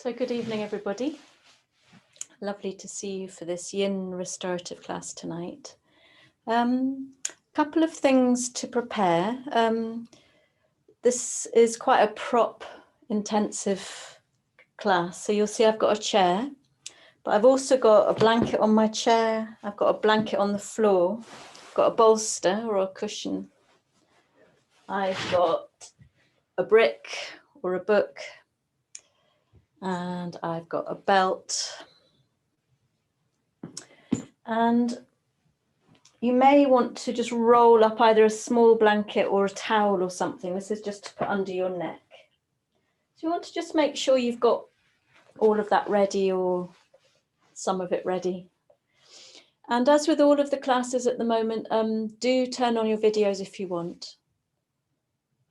So good evening, everybody. Lovely to see you for this yin restorative class tonight. Couple of things to prepare. This is quite a prop intensive class. So you'll see I've got a chair, but I've also got a blanket on my chair. I've got a blanket on the floor. I've got a bolster or a cushion. I've got a brick or a book. And I've got a belt. And you may want to just roll up either a small blanket or a towel or something. This is just to put under your neck. So you want to just make sure you've got all of that ready or some of it ready. And as with all of the classes at the moment, do turn on your videos if you want.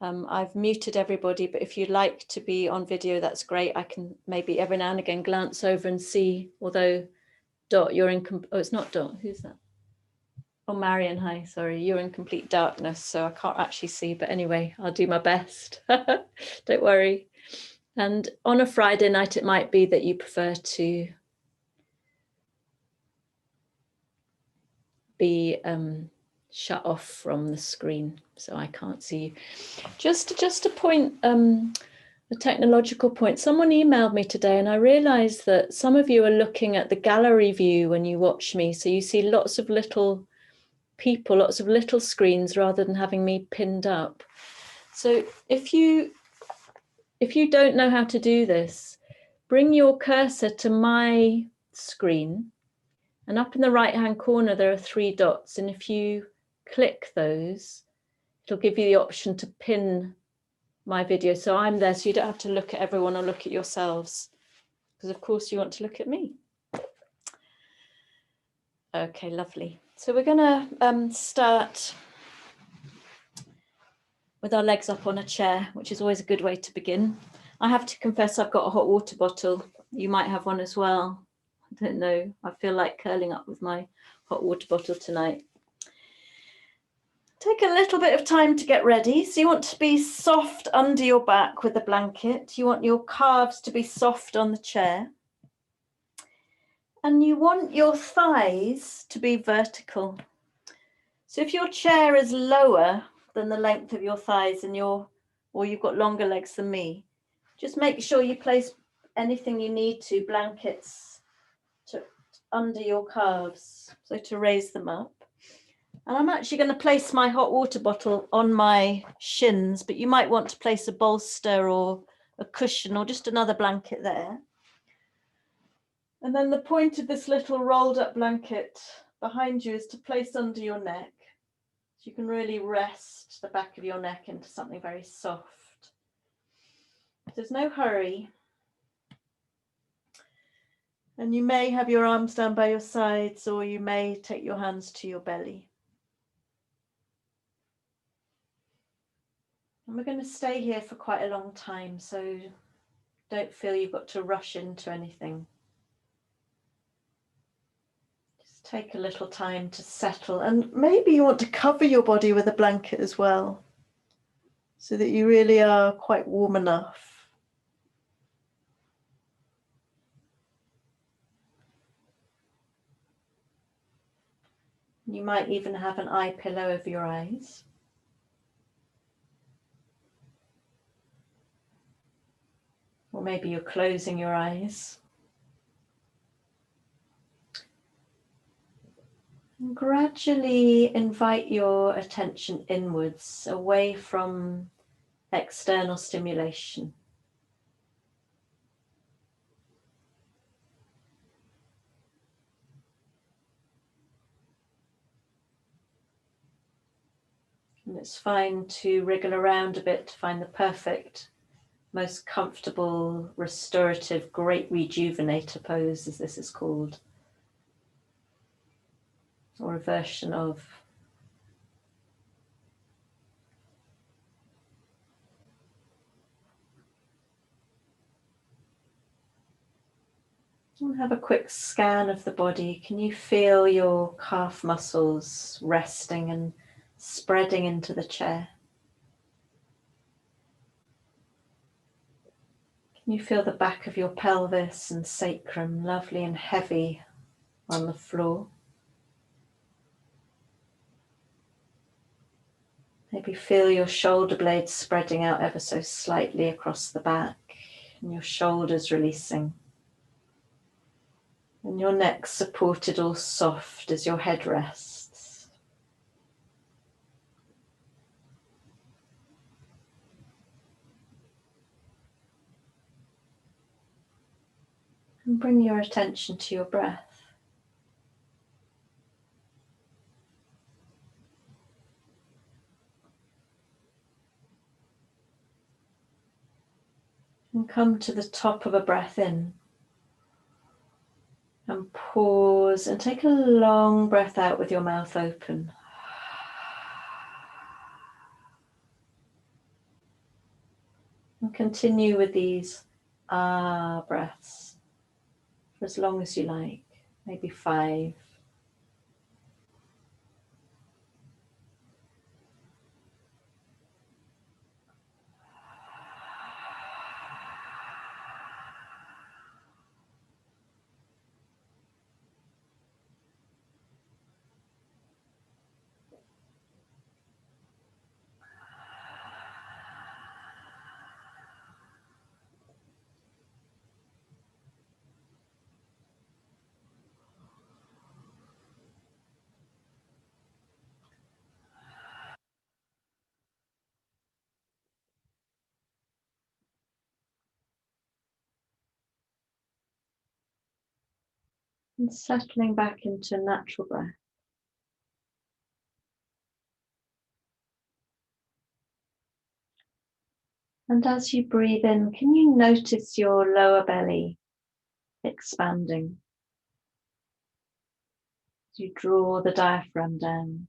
I've muted everybody, but if you'd like to be on video, that's great. I can maybe every now and again glance over and see, although Dot, you're in, oh, it's not Dot, who's that? Oh, Marion, hi, sorry, you're in complete darkness, so I can't actually see, but anyway, I'll do my best. Don't worry. And on a Friday night, it might be that you prefer to be shut off from the screen, so I can't see you. Just a point, a technological point. Someone emailed me today and I realized that some of you are looking at the gallery view when you watch me, so you see lots of little people, lots of little screens rather than having me pinned up. So if you don't know how to do this, bring your cursor to my screen, and up in the right hand corner there are 3 dots, and if you click those, it'll give you the option to pin my video. So I'm there, so you don't have to look at everyone or look at yourselves, because of course you want to look at me. Okay, lovely. So we're going to start with our legs up on a chair, which is always a good way to begin. I have to confess I've got a hot water bottle. You might have one as well. I don't know. I feel like curling up with my hot water bottle tonight. Take a little bit of time to get ready. So you want to be soft under your back with the blanket. You want your calves to be soft on the chair. And you want your thighs to be vertical. So if your chair is lower than the length of your thighs and or you've got longer legs than me, just make sure you place anything you need to, blankets, under your calves, so to raise them up. And I'm actually going to place my hot water bottle on my shins, but you might want to place a bolster or a cushion or just another blanket there. And then the point of this little rolled up blanket behind you is to place under your neck. So you can really rest the back of your neck into something very soft. There's no hurry. And you may have your arms down by your sides, or you may take your hands to your belly. And we're going to stay here for quite a long time, so don't feel you've got to rush into anything. Just take a little time to settle, and maybe you want to cover your body with a blanket as well, so that you really are quite warm enough. You might even have an eye pillow over your eyes. Or maybe you're closing your eyes. And gradually invite your attention inwards, away from external stimulation. And it's fine to wriggle around a bit to find the perfect, most comfortable, restorative, great rejuvenator pose, as this is called, or a version of. And have a quick scan of the body. Can you feel your calf muscles resting and spreading into the chair? You feel the back of your pelvis and sacrum lovely and heavy on the floor. Maybe feel your shoulder blades spreading out ever so slightly across the back and your shoulders releasing. And your neck supported all soft as your head rests. And bring your attention to your breath. And come to the top of a breath in. And pause and take a long breath out with your mouth open. And continue with these breaths for as long as you like, maybe 5. And settling back into a natural breath. And as you breathe in, can you notice your lower belly expanding? As you draw the diaphragm down.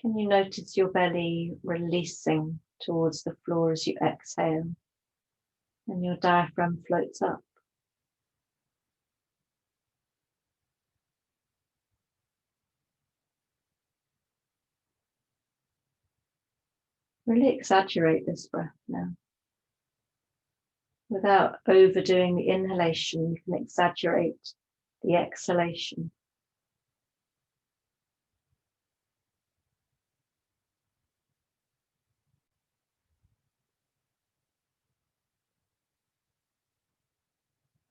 Can you notice your belly releasing towards the floor as you exhale? And your diaphragm floats up. Really exaggerate this breath now. Without overdoing the inhalation, you can exaggerate the exhalation.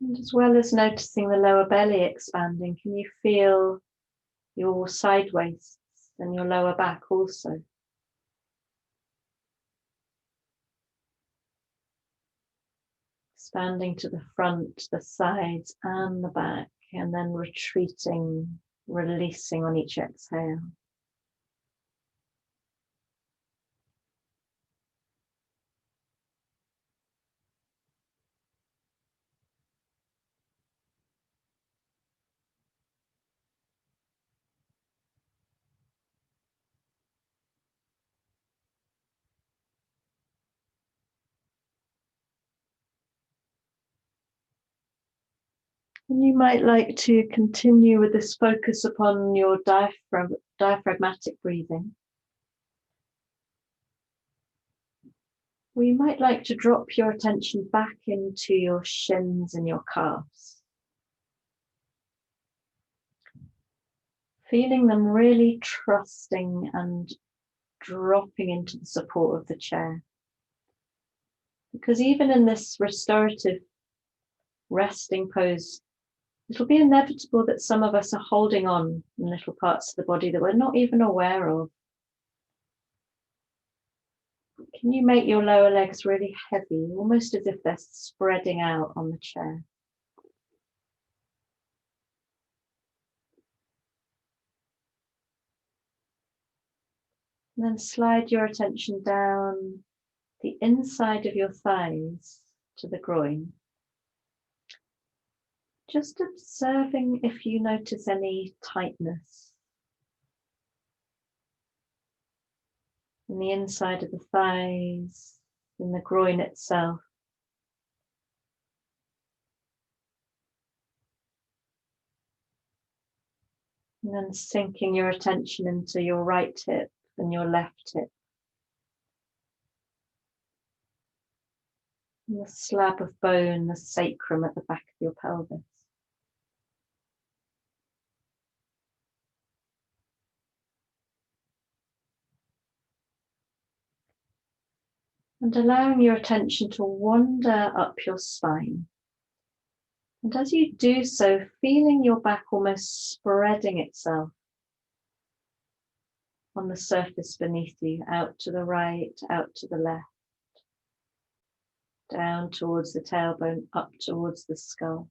And as well as noticing the lower belly expanding, can you feel your side waists and your lower back also? Expanding to the front, the sides and the back, and then retreating, releasing on each exhale. And you might like to continue with this focus upon your diaphragmatic breathing. Or you might like to drop your attention back into your shins and your calves. Feeling them really trusting and dropping into the support of the chair. Because even in this restorative resting pose, it'll be inevitable that some of us are holding on in little parts of the body that we're not even aware of. Can you make your lower legs really heavy, almost as if they're spreading out on the chair? And then slide your attention down the inside of your thighs to the groin. Just observing if you notice any tightness in the inside of the thighs, in the groin itself. And then sinking your attention into your right hip and your left hip. And the slab of bone, the sacrum at the back of your pelvis. And allowing your attention to wander up your spine. And as you do so, feeling your back almost spreading itself on the surface beneath you, out to the right, out to the left, down towards the tailbone, up towards the skull.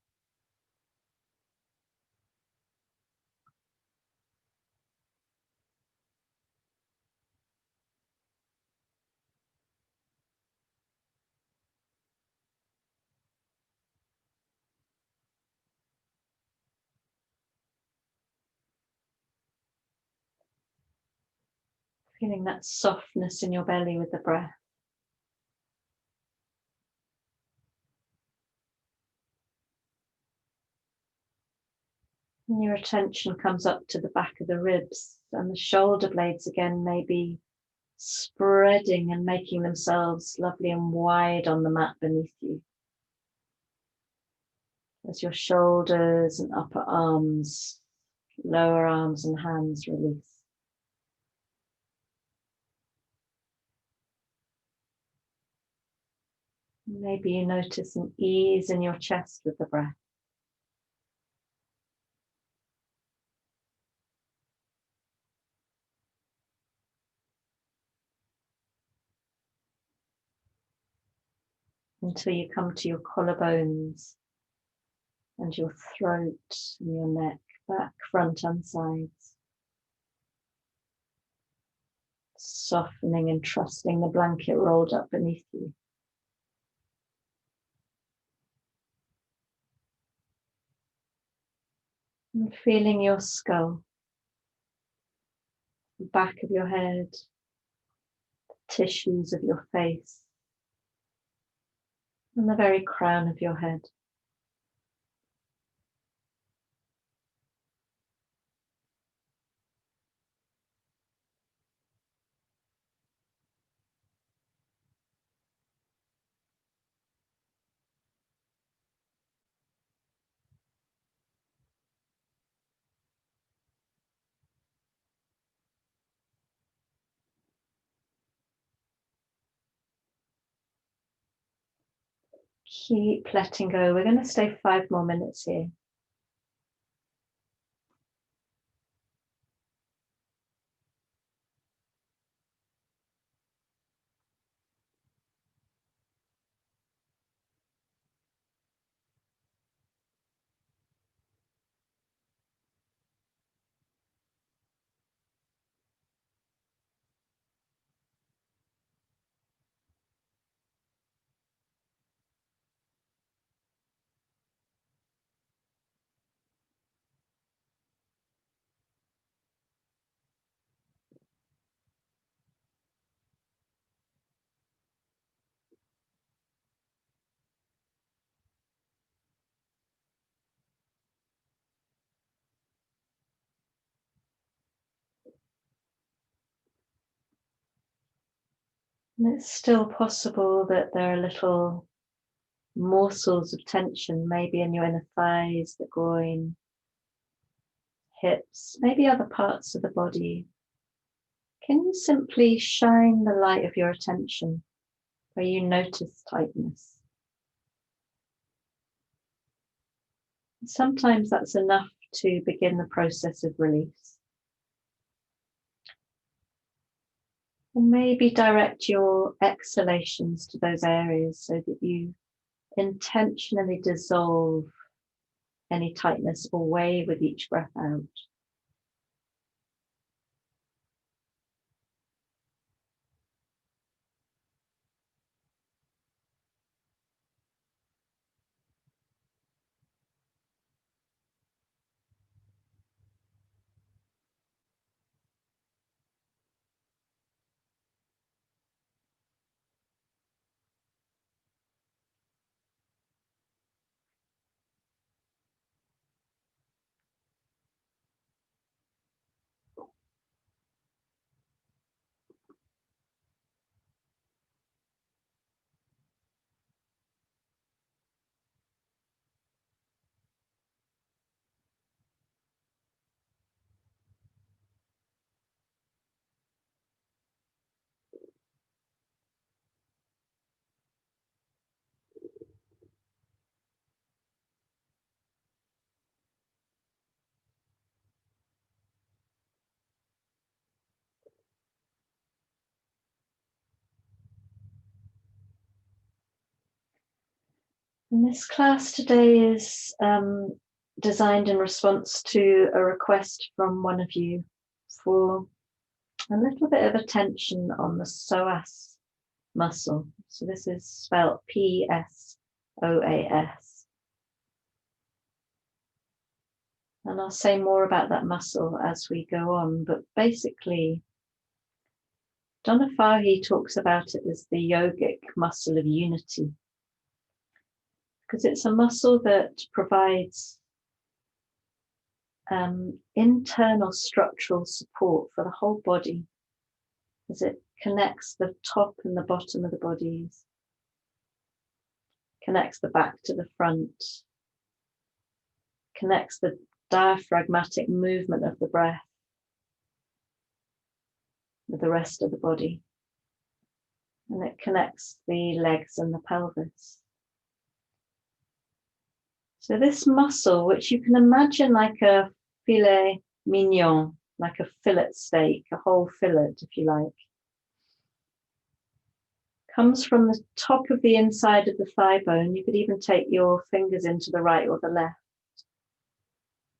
Feeling that softness in your belly with the breath. And your attention comes up to the back of the ribs, and the shoulder blades again may be spreading and making themselves lovely and wide on the mat beneath you. As your shoulders and upper arms, lower arms and hands release. Maybe you notice an ease in your chest with the breath. Until you come to your collarbones and your throat and your neck, back, front and sides. Softening and trusting the blanket rolled up beneath you. And feeling your skull, the back of your head, the tissues of your face, and the very crown of your head. Keep letting go. We're going to stay 5 more minutes here. And it's still possible that there are little morsels of tension, maybe in your inner thighs, the groin, hips, maybe other parts of the body. Can you simply shine the light of your attention where you notice tightness? Sometimes that's enough to begin the process of release. Or maybe direct your exhalations to those areas so that you intentionally dissolve any tightness away with each breath out. And this class today is designed in response to a request from one of you for a little bit of attention on the psoas muscle. So this is spelled Psoas. And I'll say more about that muscle as we go on, but basically, Donna Farhi talks about it as the yogic muscle of unity, because it's a muscle that provides internal structural support for the whole body as it connects the top and the bottom of the bodies, connects the back to the front, connects the diaphragmatic movement of the breath with the rest of the body, and it connects the legs and the pelvis. So this muscle, which you can imagine like a filet mignon, like a fillet steak, a whole fillet if you like, comes from the top of the inside of the thigh bone. You could even take your fingers into the right or the left.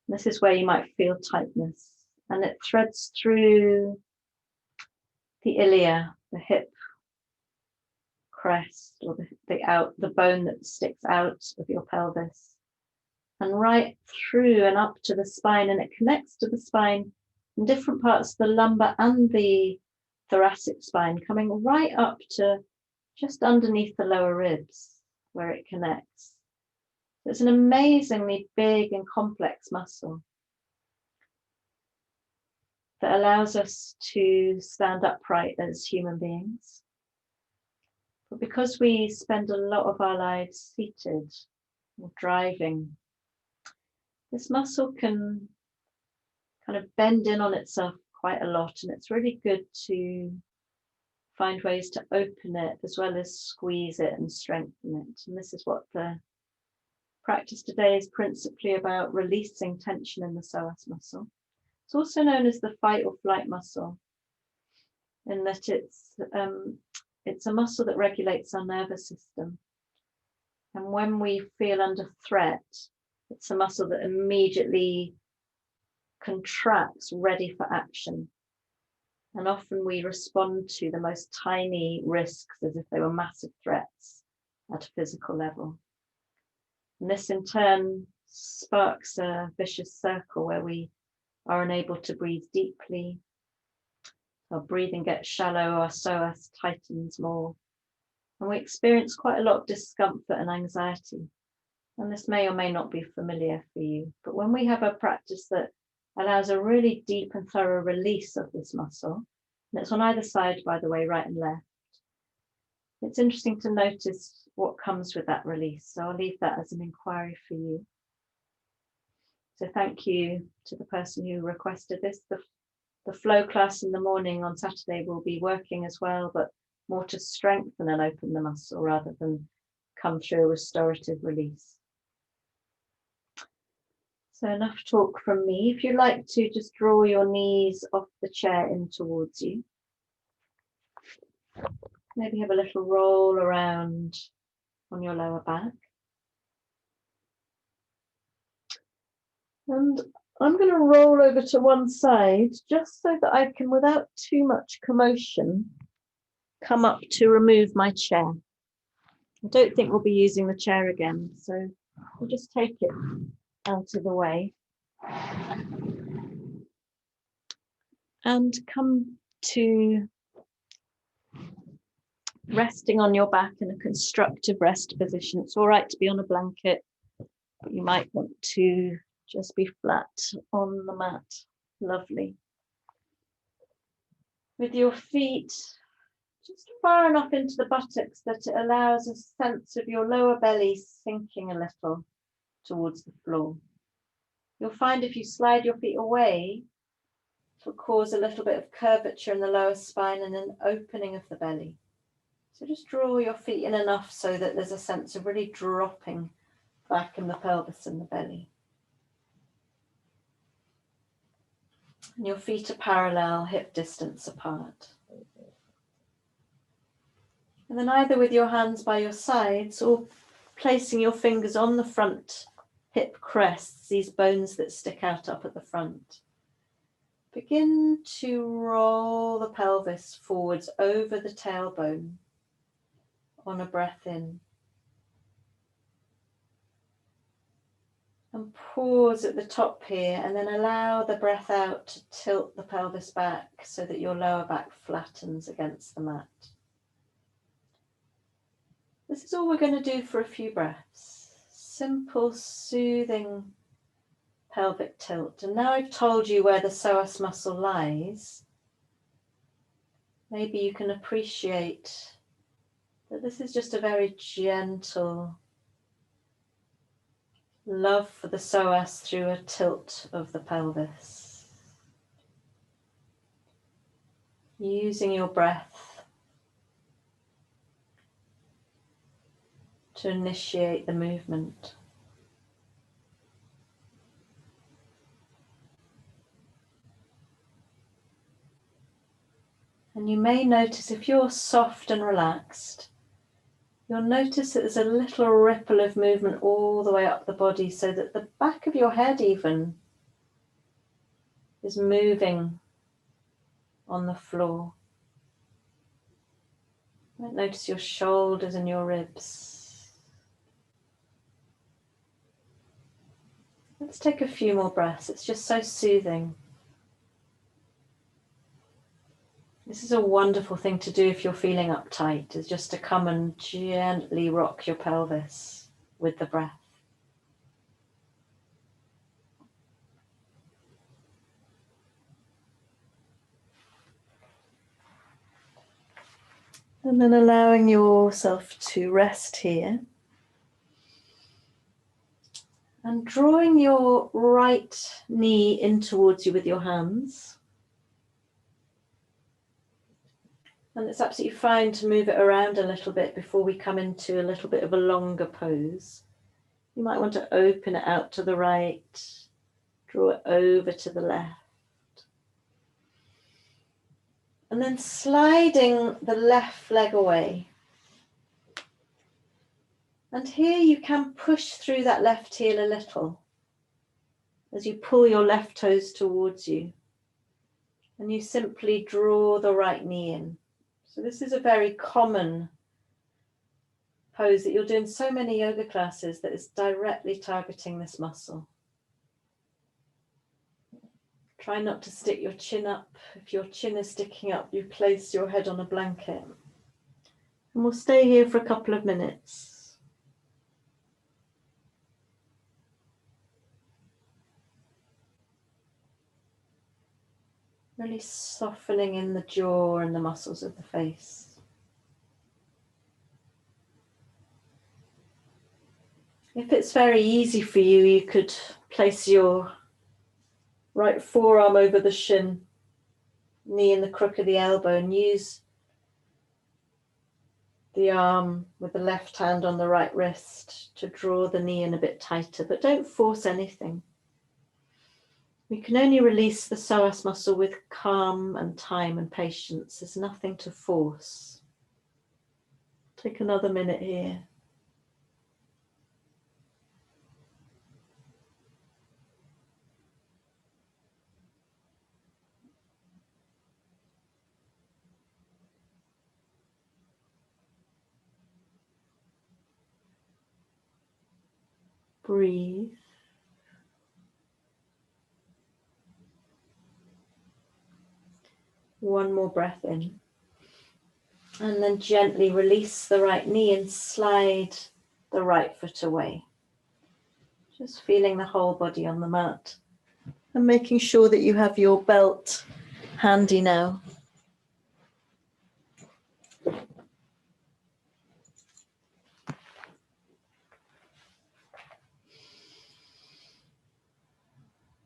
This is where you might feel tightness, and it threads through the ilia, the hip crest, or the bone that sticks out of your pelvis, and right through and up to the spine, and it connects to the spine in different parts of the lumbar and the thoracic spine, coming right up to just underneath the lower ribs where it connects. It's an amazingly big and complex muscle that allows us to stand upright as human beings. But because we spend a lot of our lives seated or driving, this muscle can kind of bend in on itself quite a lot, and it's really good to find ways to open it as well as squeeze it and strengthen it. And this is what the practice today is principally about, releasing tension in the psoas muscle. It's also known as the fight or flight muscle, in that it's a muscle that regulates our nervous system. And when we feel under threat, it's a muscle that immediately contracts, ready for action. And often we respond to the most tiny risks as if they were massive threats at a physical level. And this in turn sparks a vicious circle where we are unable to breathe deeply. Our breathing gets shallow, our psoas tightens more, and we experience quite a lot of discomfort and anxiety. And this may or may not be familiar for you, but when we have a practice that allows a really deep and thorough release of this muscle, and it's on either side, by the way, right and left, it's interesting to notice what comes with that release. So I'll leave that as an inquiry for you. So thank you to the person who requested this. The flow class in the morning on Saturday will be working as well, but more to strengthen and open the muscle rather than come through a restorative release. So enough talk from me. If you'd like to just draw your knees off the chair in towards you. Maybe have a little roll around on your lower back. And I'm going to roll over to one side just so that I can, without too much commotion, come up to remove my chair. I don't think we'll be using the chair again, so we'll just take it out of the way and come to resting on your back in a constructive rest position. It's all right to be on a blanket, but you might want to just be flat on the mat. Lovely. With your feet just far enough into the buttocks that it allows a sense of your lower belly sinking a little towards the floor. You'll find if you slide your feet away, it will cause a little bit of curvature in the lower spine and an opening of the belly. So just draw your feet in enough so that there's a sense of really dropping back in the pelvis and the belly. And your feet are parallel, hip distance apart. And then either with your hands by your sides or placing your fingers on the front hip crests, these bones that stick out up at the front. Begin to roll the pelvis forwards over the tailbone on a breath in. And pause at the top here, and then allow the breath out to tilt the pelvis back so that your lower back flattens against the mat. This is all we're going to do for a few breaths. Simple, soothing pelvic tilt. And now I've told you where the psoas muscle lies, maybe you can appreciate that this is just a very gentle love for the psoas through a tilt of the pelvis. Using your breath to initiate the movement. And you may notice, if you're soft and relaxed, you'll notice that there's a little ripple of movement all the way up the body, so that the back of your head even is moving on the floor. You might notice your shoulders and your ribs. Let's take a few more breaths. It's just so soothing. This is a wonderful thing to do if you're feeling uptight, is just to come and gently rock your pelvis with the breath. And then allowing yourself to rest here. And drawing your right knee in towards you with your hands. And it's absolutely fine to move it around a little bit before we come into a little bit of a longer pose. You might want to open it out to the right, draw it over to the left. And then sliding the left leg away. And here you can push through that left heel a little as you pull your left toes towards you. And you simply draw the right knee in. So this is a very common pose that you'll do in so many yoga classes that is directly targeting this muscle. Try not to stick your chin up. If your chin is sticking up, you place your head on a blanket. And we'll stay here for a couple of minutes. Really softening in the jaw and the muscles of the face. If it's very easy for you, you could place your right forearm over the shin, knee in the crook of the elbow, and use the arm with the left hand on the right wrist to draw the knee in a bit tighter, but don't force anything. We can only release the psoas muscle with calm and time and patience. There's nothing to force. Take another minute here. Breathe. One more breath in. And then gently release the right knee and slide the right foot away. Just feeling the whole body on the mat. And making sure that you have your belt handy now.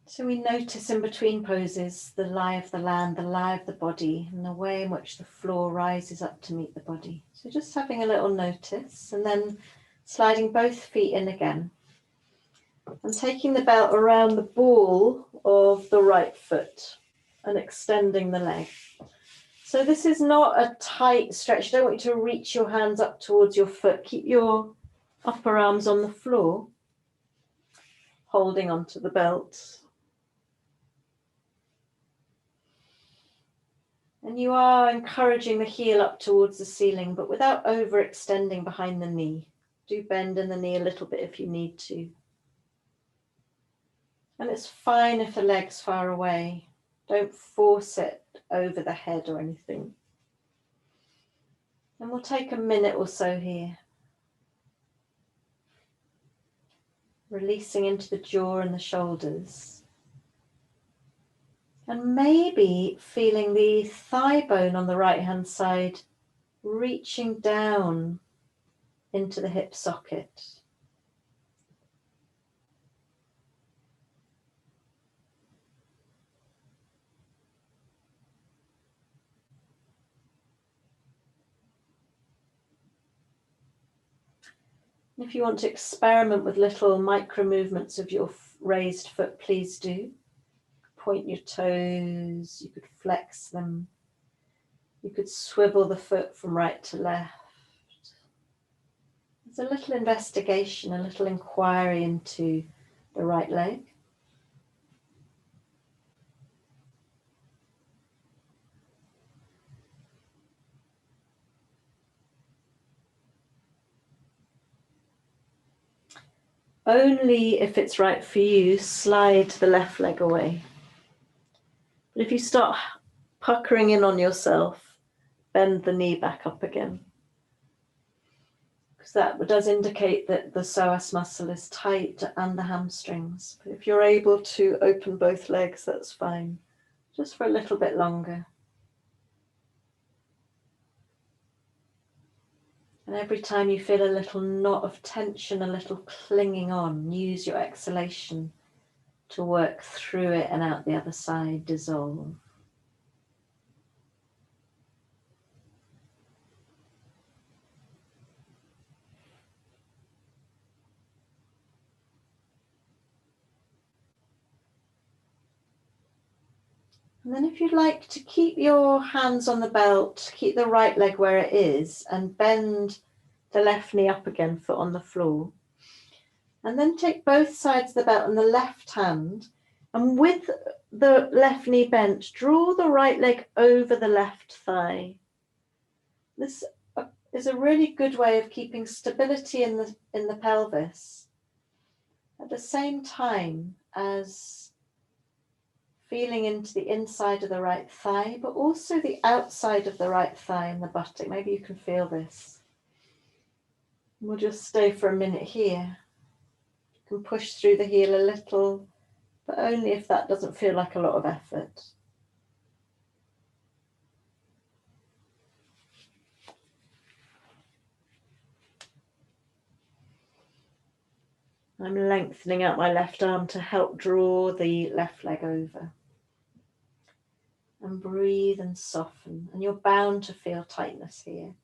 So we notice in between poses the lie of the land, the lie of the body, and the way in which the floor rises up to meet the body. So just having a little notice, and then sliding both feet in again. And taking the belt around the ball of the right foot and extending the leg. So this is not a tight stretch. I don't want you to reach your hands up towards your foot. Keep your Upper arms on the floor, holding onto the belt. And you are encouraging the heel up towards the ceiling, but without overextending behind the knee. Do bend in the knee a little bit if you need to. And it's fine if the leg's far away. Don't force it over the head or anything. And we'll take a minute or so here. Releasing into the jaw and the shoulders. And maybe feeling the thigh bone on the right hand side reaching down into the hip socket. If you want to experiment with little micro movements of your raised foot, please do. Point your toes, you could flex them. You could swivel the foot from right to left. It's a little investigation, a little inquiry into the right leg. Only if it's right for you, slide the left leg away. But if you start puckering in on yourself, bend the knee back up again. Because that does indicate that the psoas muscle is tight and the hamstrings. But if you're able to open both legs, that's fine. Just for a little bit longer. And every time you feel a little knot of tension, a little clinging on, use your exhalation to work through it and out the other side, dissolve. And then if you'd like to keep your hands on the belt, keep the right leg where it is and bend the left knee up again, foot on the floor. And then take both sides of the belt and the left hand, and with the left knee bent, draw the right leg over the left thigh. This is a really good way of keeping stability in the pelvis at the same time as feeling into the inside of the right thigh, but also the outside of the right thigh and the buttock. Maybe you can feel this. We'll just stay for a minute here. You can push through the heel a little, but only if that doesn't feel like a lot of effort. I'm lengthening out my left arm to help draw the left leg over. And breathe and soften, and you're bound to feel tightness here.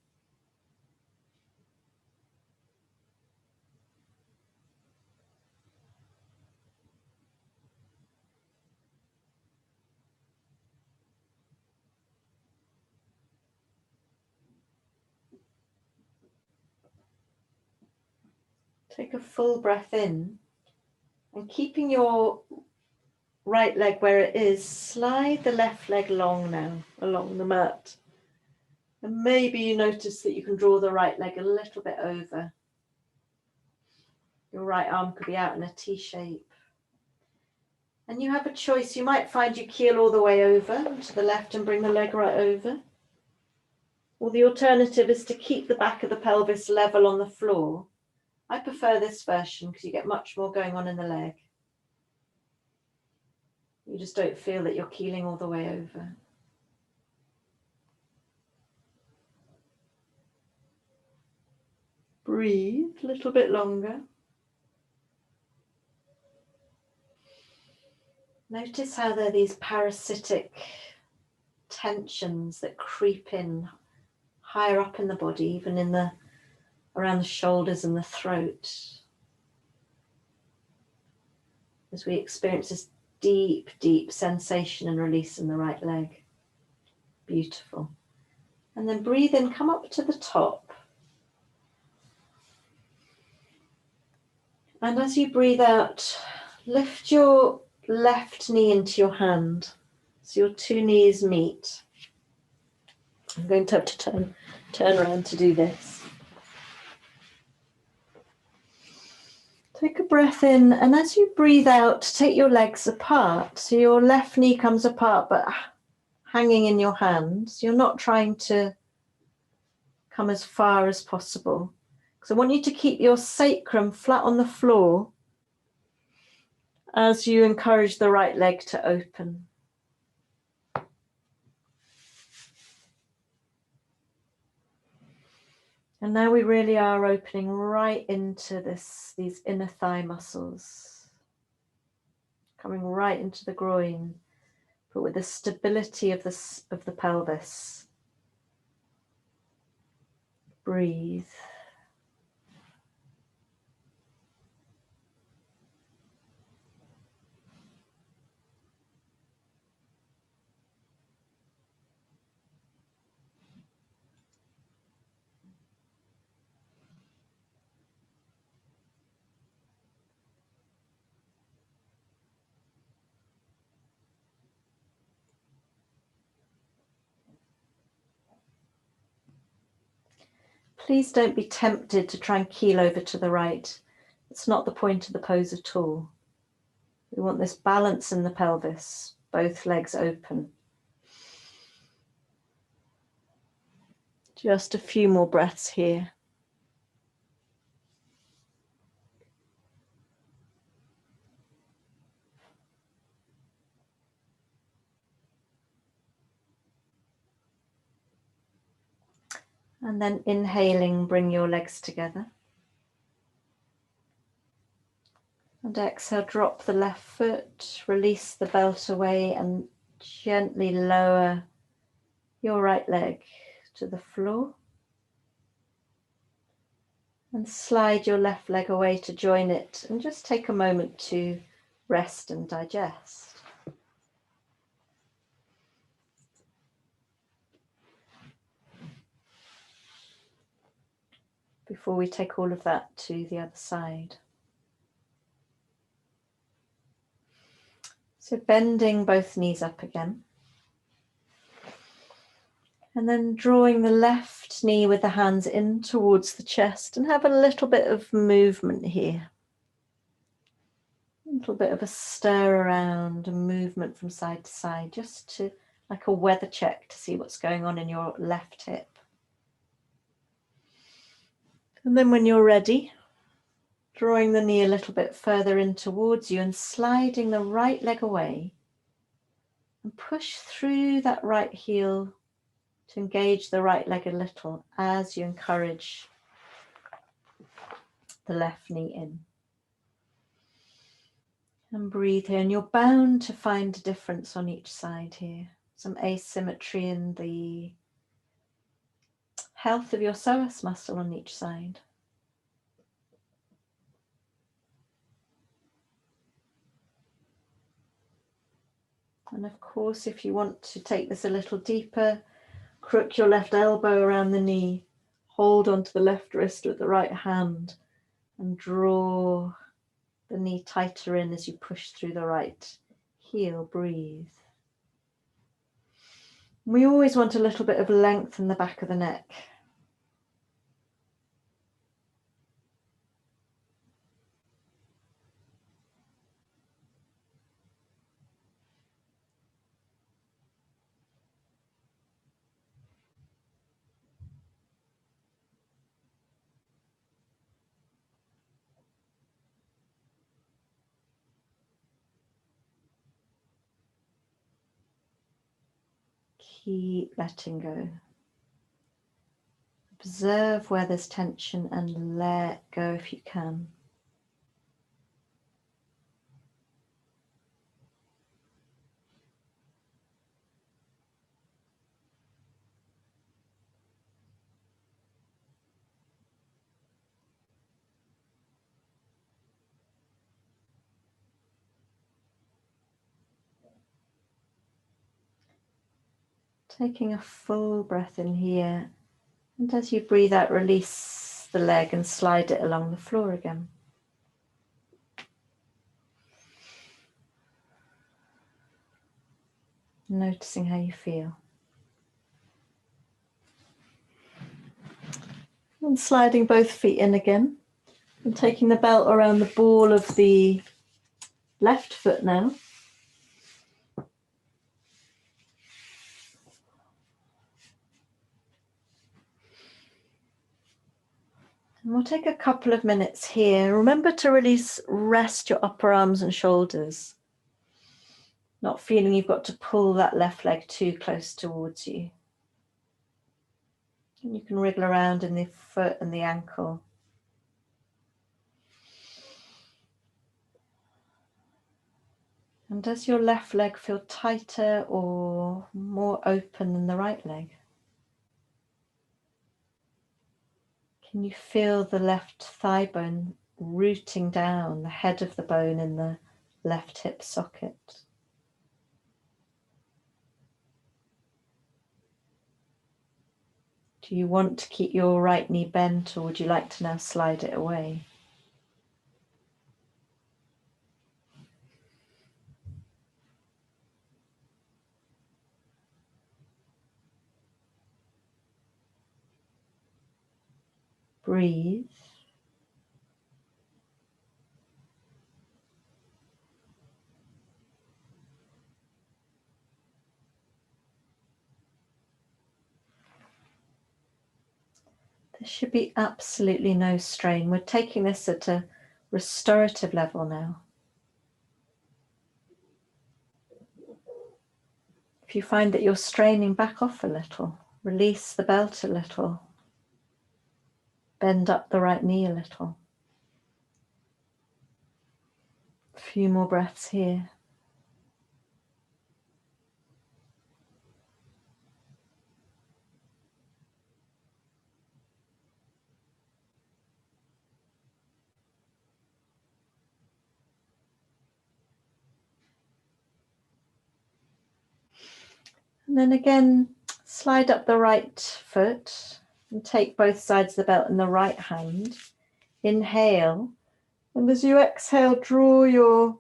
Take a full breath in, and keeping your right leg where it is, slide the left leg long now along the mat. And maybe you notice that you can draw the right leg a little bit over. Your right arm could be out in a T shape. And you have a choice. You might find you keel all the way over to the left and bring the leg right over. Or the alternative is to keep the back of the pelvis level on the floor. I prefer this version because you get much more going on in the leg. You just don't feel that you're keeling all the way over. Breathe a little bit longer. Notice how there are these parasitic tensions that creep in higher up in the body, even in around the shoulders and the throat, as we experience this deep, deep sensation and release in the right leg. Beautiful. And then breathe in, come up to the top. And as you breathe out, lift your left knee into your hand. So your two knees meet. I'm going to have to turn around to do this. Take a breath in, and as you breathe out, take your legs apart. So your left knee comes apart, but hanging in your hands. You're not trying to come as far as possible. So I want you to keep your sacrum flat on the floor as you encourage the right leg to open. And now we really are opening right into these inner thigh muscles, coming right into the groin, but with the stability of the pelvis. Breathe. Please don't be tempted to try and keel over to the right. It's not the point of the pose at all. We want this balance in the pelvis, both legs open. Just a few more breaths here. And then inhaling, bring your legs together. And exhale, drop the left foot, release the belt away and gently lower your right leg to the floor. And slide your left leg away to join it and just take a moment to rest and digest. Before we take all of that to the other side. So bending both knees up again. And then drawing the left knee with the hands in towards the chest and have a little bit of movement here. A little bit of a stir around, a movement from side to side, just to like a weather check to see what's going on in your left hip. And then when you're ready, drawing the knee a little bit further in towards you and sliding the right leg away and push through that right heel to engage the right leg a little as you encourage the left knee in. And breathe here, and you're bound to find a difference on each side here. Some asymmetry in the health of your psoas muscle on each side. And of course, if you want to take this a little deeper, crook your left elbow around the knee, hold onto the left wrist with the right hand, and draw the knee tighter in as you push through the right heel. Breathe. We always want a little bit of length in the back of the neck. Keep letting go. Observe where there's tension and let go if you can. Taking a full breath in here, and as you breathe out, release the leg and slide it along the floor again. Noticing how you feel. And sliding both feet in again. And taking the belt around the ball of the left foot now. And we'll take a couple of minutes here. Remember to really rest your upper arms and shoulders. Not feeling you've got to pull that left leg too close towards you. And you can wriggle around in the foot and the ankle. And does your left leg feel tighter or more open than the right leg? Can you feel the left thigh bone rooting down, the head of the bone in the left hip socket? Do you want to keep your right knee bent, or would you like to now slide it away? Breathe. There should be absolutely no strain. We're taking this at a restorative level now. If you find that you're straining, back off a little. Release the belt a little. Bend up the right knee a little. A few more breaths here. And then again, slide up the right foot and take both sides of the belt in the right hand. Inhale. And as you exhale, draw your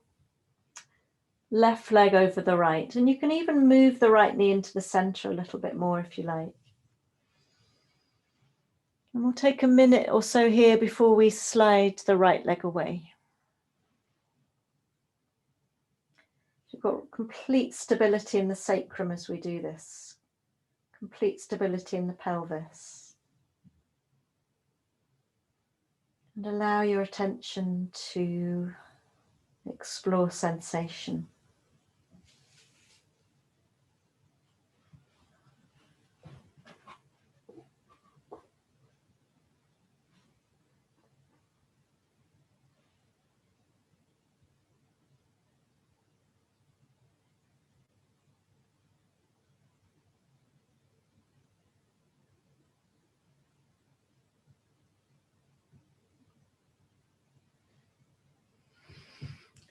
left leg over the right. And you can even move the right knee into the center a little bit more if you like. And we'll take a minute or so here before we slide the right leg away. You've got complete stability in the sacrum as we do this. Complete stability in the pelvis. And allow your attention to explore sensation.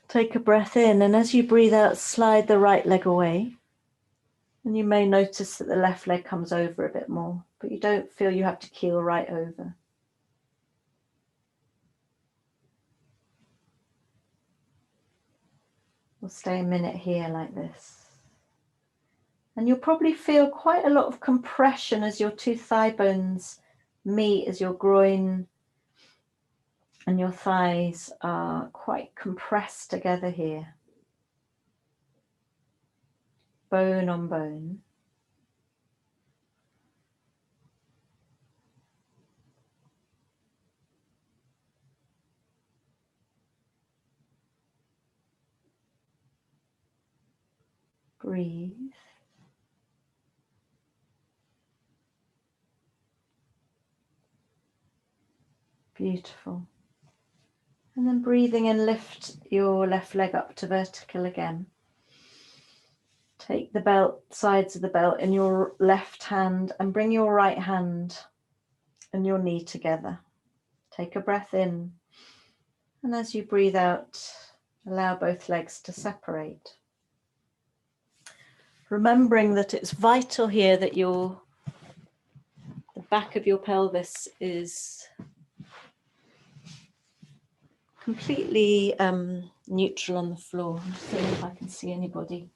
Take a breath in, and as you breathe out, slide the right leg away. And you may notice that the left leg comes over a bit more, but you don't feel you have to keel right over. We'll stay a minute here like this. And you'll probably feel quite a lot of compression as your two thigh bones meet, as your groin and your thighs are quite compressed together here. Bone on bone. Breathe. Beautiful. And then breathing in, lift your left leg up to vertical again. Take the belt, sides of the belt in your left hand and bring your right hand and your knee together. Take a breath in. And as you breathe out, allow both legs to separate. Remembering that it's vital here that the back of your pelvis is completely neutral on the floor. I'm just seeing if I can see anybody.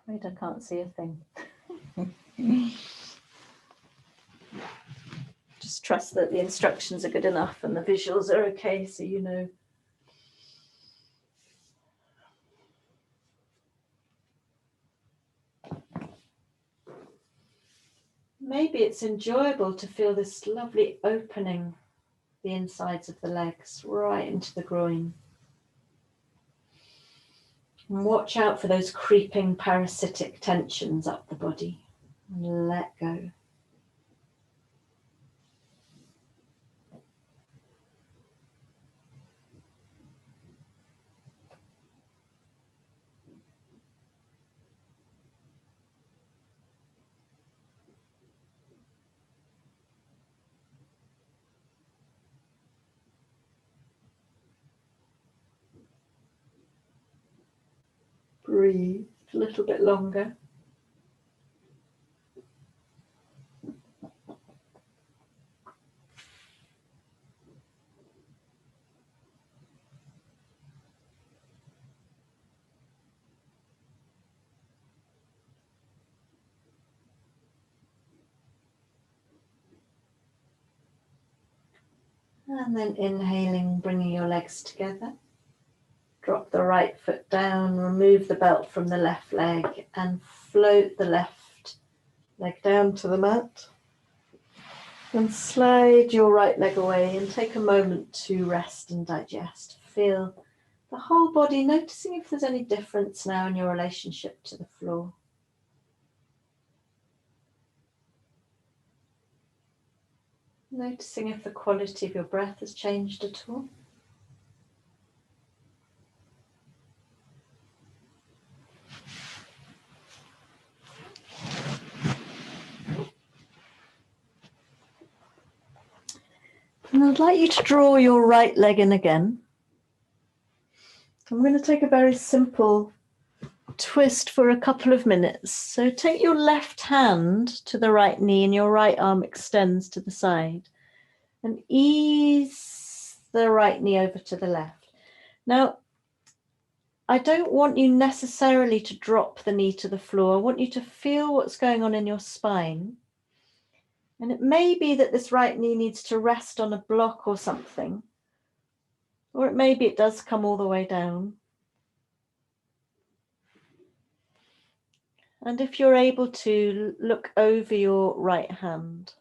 Afraid I can't see a thing. Just trust that the instructions are good enough and the visuals are okay, so you know. Maybe it's enjoyable to feel this lovely opening, the insides of the legs right into the groin. And watch out for those creeping parasitic tensions up the body and let go. Breathe a little bit longer. And then inhaling, bringing your legs together. Drop the right foot down, remove the belt from the left leg and float the left leg down to the mat. And slide your right leg away and take a moment to rest and digest. Feel the whole body, noticing if there's any difference now in your relationship to the floor. Noticing if the quality of your breath has changed at all. And I'd like you to draw your right leg in again. I'm going to take a very simple twist for a couple of minutes. So take your left hand to the right knee and your right arm extends to the side. And ease the right knee over to the left. Now, I don't want you necessarily to drop the knee to the floor. I want you to feel what's going on in your spine. And it may be that this right knee needs to rest on a block or something. Or it may be it does come all the way down. And if you're able to, look over your right hand.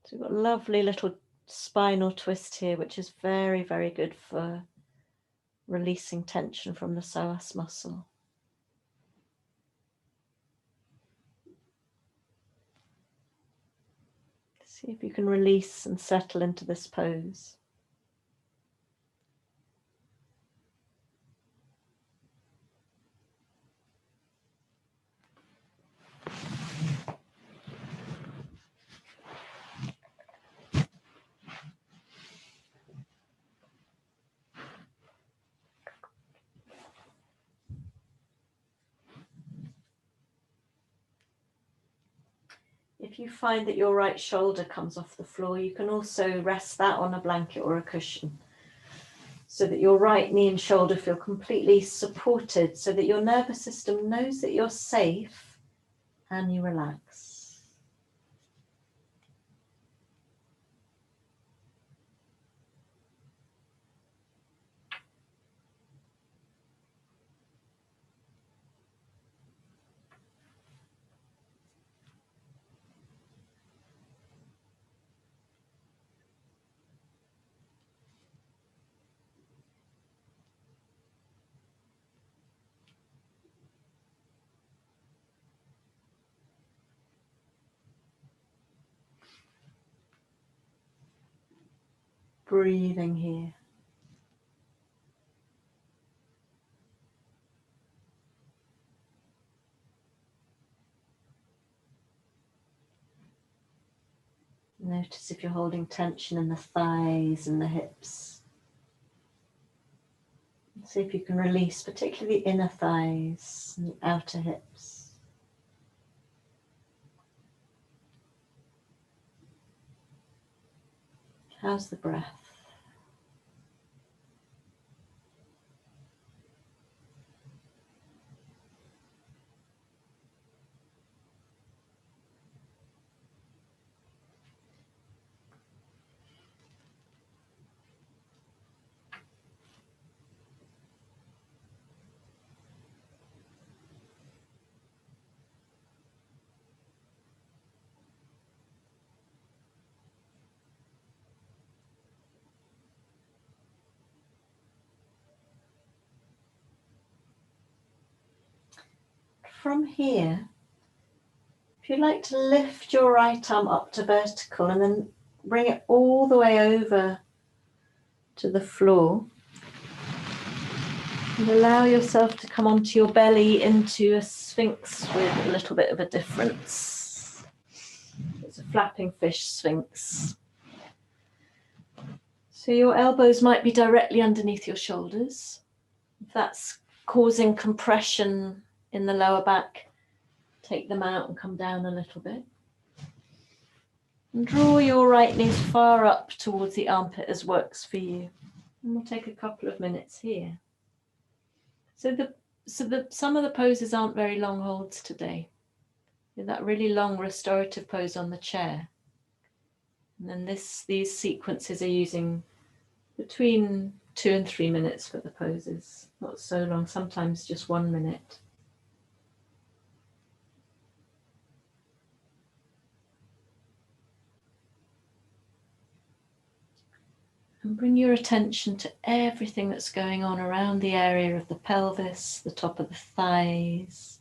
So we've got a lovely little spinal twist here, which is very, very good for releasing tension from the psoas muscle. See if you can release and settle into this pose. If you find that your right shoulder comes off the floor, you can also rest that on a blanket or a cushion so that your right knee and shoulder feel completely supported, so that your nervous system knows that you're safe and you relax. Breathing here. Notice if you're holding tension in the thighs and the hips. See if you can release, particularly the inner thighs and the outer hips. How's the breath? from here, if you'd like to lift your right arm up to vertical and then bring it all the way over to the floor, and allow yourself to come onto your belly into a sphinx with a little bit of a difference. It's a flapping fish sphinx. So your elbows might be directly underneath your shoulders. If that's causing compression in the lower back, take them out and come down a little bit. And draw your right knee as far up towards the armpit as works for you. And we'll take a couple of minutes here. So some of the poses aren't very long holds today. That really long restorative pose on the chair. And then these sequences are using between 2 and 3 minutes for the poses. Not so long, sometimes just 1 minute. And bring your attention to everything that's going on around the area of the pelvis, the top of the thighs,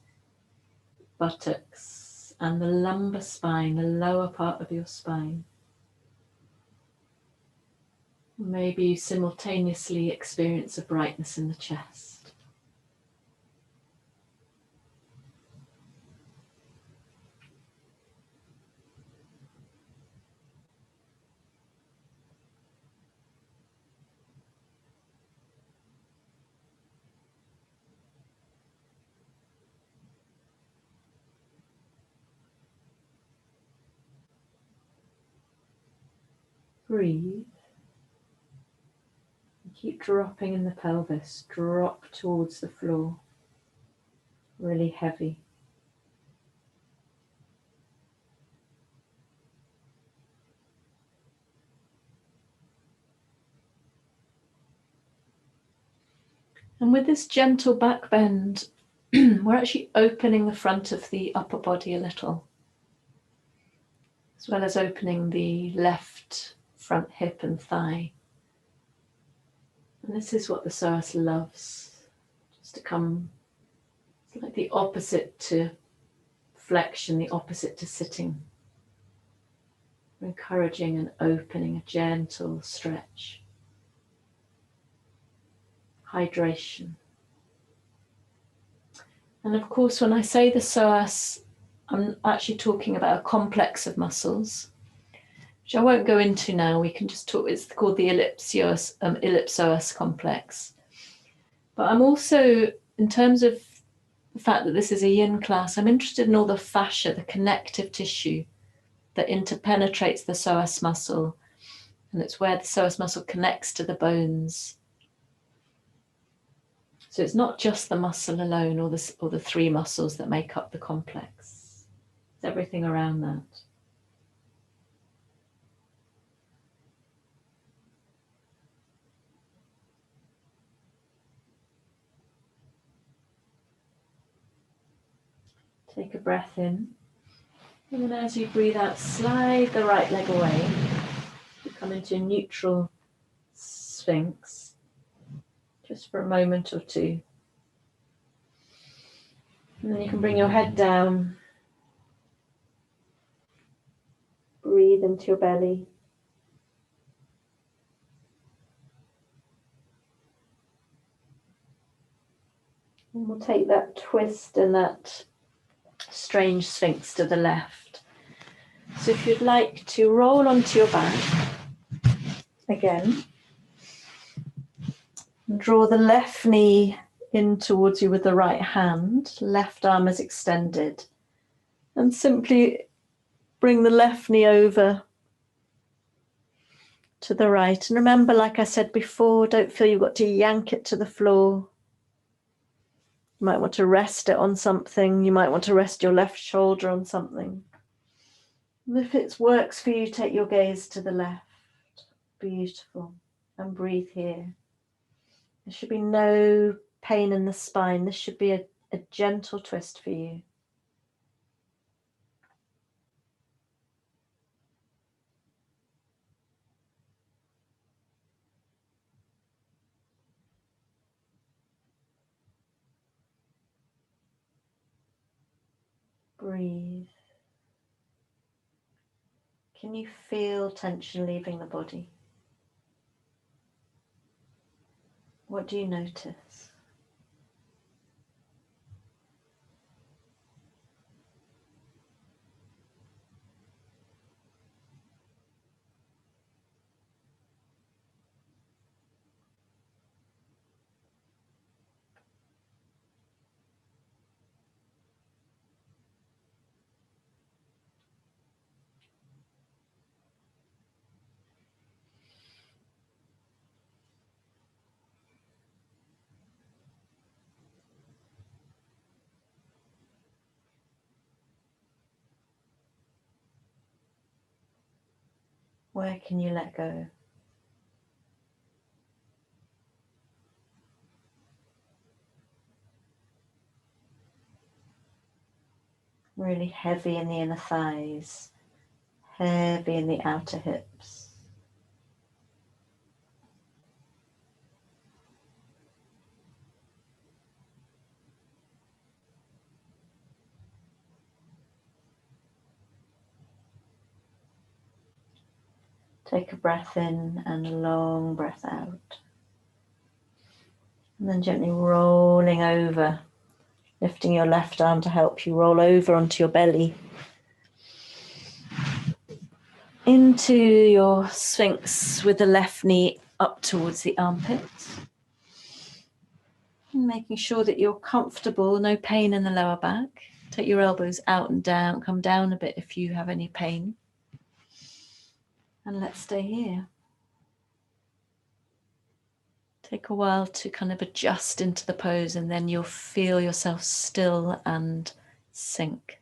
buttocks, and the lumbar spine, the lower part of your spine. Maybe you simultaneously experience a brightness in the chest. Breathe. Keep dropping in the pelvis, drop towards the floor, really heavy. And with this gentle back bend, we're actually opening the front of the upper body a little, as well as opening the left front hip and thigh. And this is what the psoas loves, just to come, it's like the opposite to flexion, the opposite to sitting. We're encouraging and opening a gentle stretch. Hydration. And of course, when I say the psoas, I'm actually talking about a complex of muscles, which I won't go into now. We can just talk, it's called the Iliopsoas complex. But I'm also, in terms of the fact that this is a yin class, I'm interested in all the fascia, the connective tissue that interpenetrates the psoas muscle. And it's where the psoas muscle connects to the bones. So it's not just the muscle alone or the 3 muscles that make up the complex. It's everything around that. Take a breath in, and then as you breathe out, slide the right leg away. You come into a neutral sphinx, just for a moment or two. And then you can bring your head down, breathe into your belly. And we'll take that twist and that strange sphinx to the left. So if you'd like to roll onto your back again, and draw the left knee in towards you with the right hand, left arm is extended, and simply bring the left knee over to the right. And remember, like I said before, don't feel you've got to yank it to the floor. You might want to rest it on something. You might want to rest your left shoulder on something. And if it works for you, take your gaze to the left. Beautiful. And breathe here. There should be no pain in the spine. This should be a gentle twist for you. Breathe. Can you feel tension leaving the body? What do you notice? Where can you let go? Really heavy in the inner thighs, heavy in the outer hips. Take a breath in and a long breath out. And then gently rolling over, lifting your left arm to help you roll over onto your belly. Into your Sphinx with the left knee up towards the armpits. And making sure that you're comfortable, no pain in the lower back. Take your elbows out and down, come down a bit if you have any pain. And let's stay here. Take a while to kind of adjust into the pose, and then you'll feel yourself still and sink.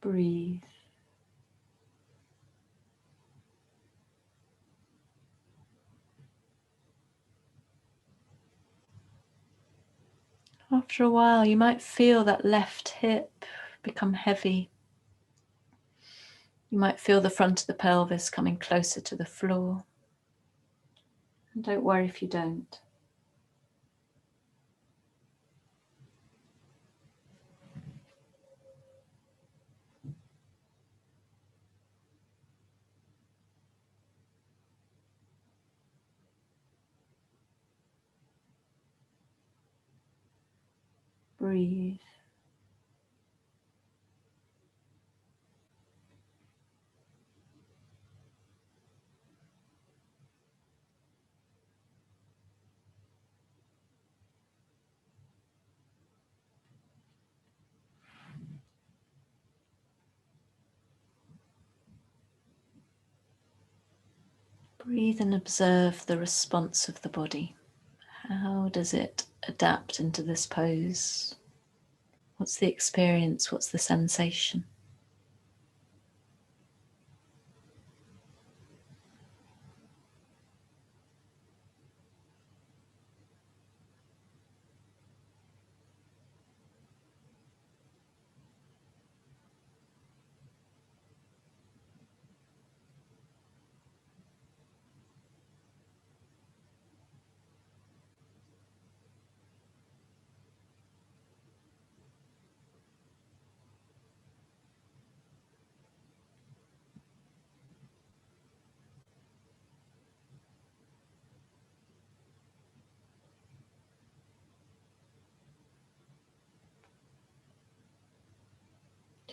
Breathe. After a while, you might feel that left hip become heavy. You might feel the front of the pelvis coming closer to the floor. And don't worry if you don't. Breathe. Breathe and observe the response of the body. How does it adapt into this pose? What's the experience? What's the sensation?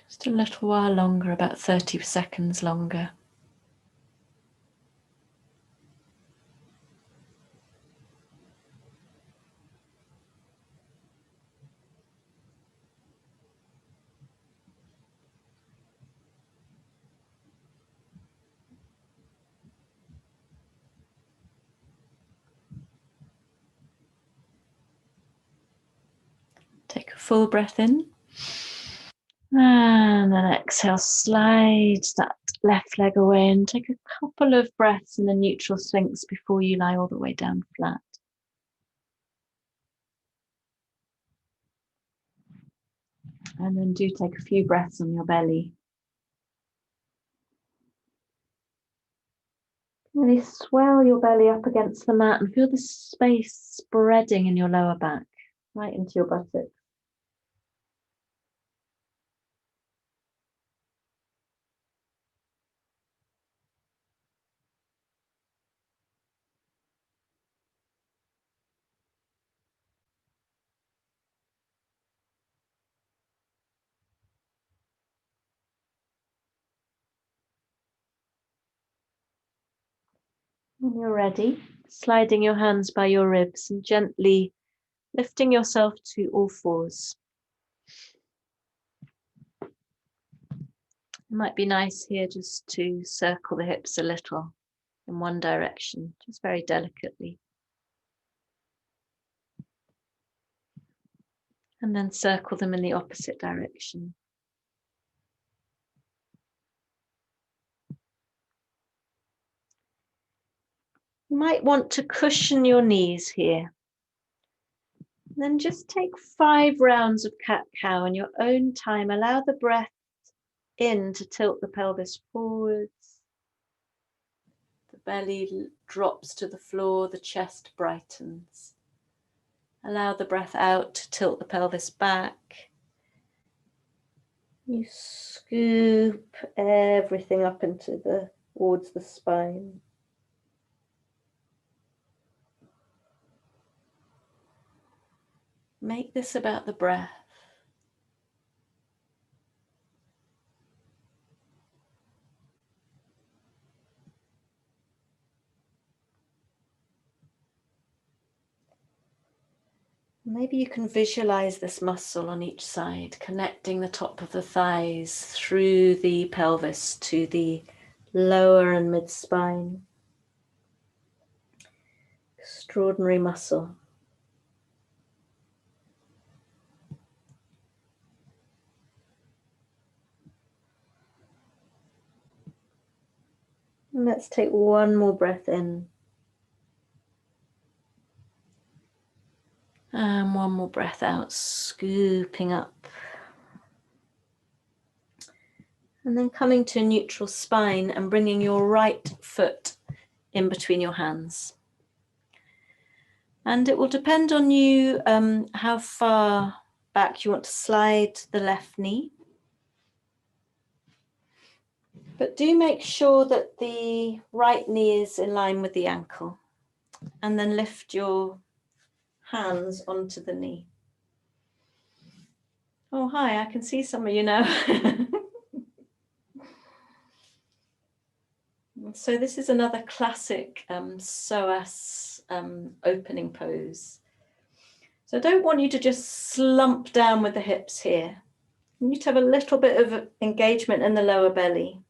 Just a little while longer, about 30 seconds longer. Take a full breath in. And then exhale, slide that left leg away and take a couple of breaths in the neutral Sphinx before you lie all the way down flat. And then do take a few breaths on your belly. Really swell your belly up against the mat and feel the space spreading in your lower back, right into your buttocks. When you're ready, sliding your hands by your ribs and gently lifting yourself to all fours. It might be nice here just to circle the hips a little in one direction, just very delicately. And then circle them in the opposite direction. You might want to cushion your knees here. And then just take 5 rounds of cat-cow in your own time. Allow the breath in to tilt the pelvis forwards. The belly drops to the floor, the chest brightens. Allow the breath out to tilt the pelvis back. You scoop everything up towards the spine. Make this about the breath. Maybe you can visualize this muscle on each side, connecting the top of the thighs through the pelvis to the lower and mid spine. Extraordinary muscle. And let's take one more breath in. And one more breath out, scooping up. And then coming to a neutral spine and bringing your right foot in between your hands. And it will depend on you how far back you want to slide the left knee. But do make sure that the right knee is in line with the ankle. And then lift your hands onto the knee. Oh, hi, I can see some of you now. So this is another classic psoas opening pose. So I don't want you to just slump down with the hips here. You need to have a little bit of engagement in the lower belly.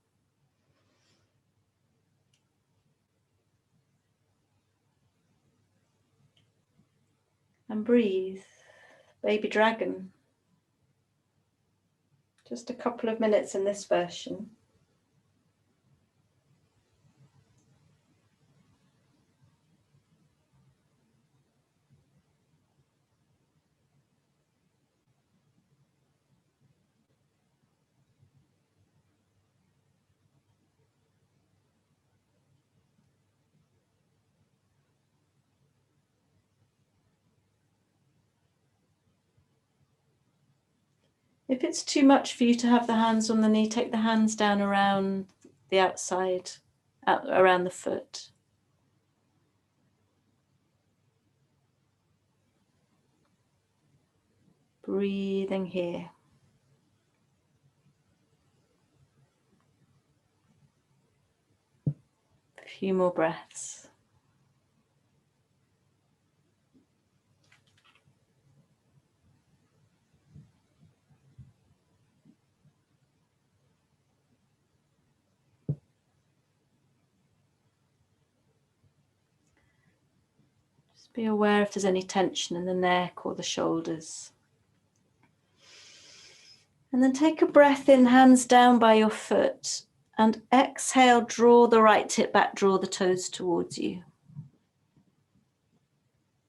And breathe, baby dragon. Just a couple of minutes in this version. If it's too much for you to have the hands on the knee, take the hands down around the outside, around the foot. Breathing here. A few more breaths. Just be aware if there's any tension in the neck or the shoulders. And then take a breath in, hands down by your foot, and exhale, draw the right hip back, draw the toes towards you.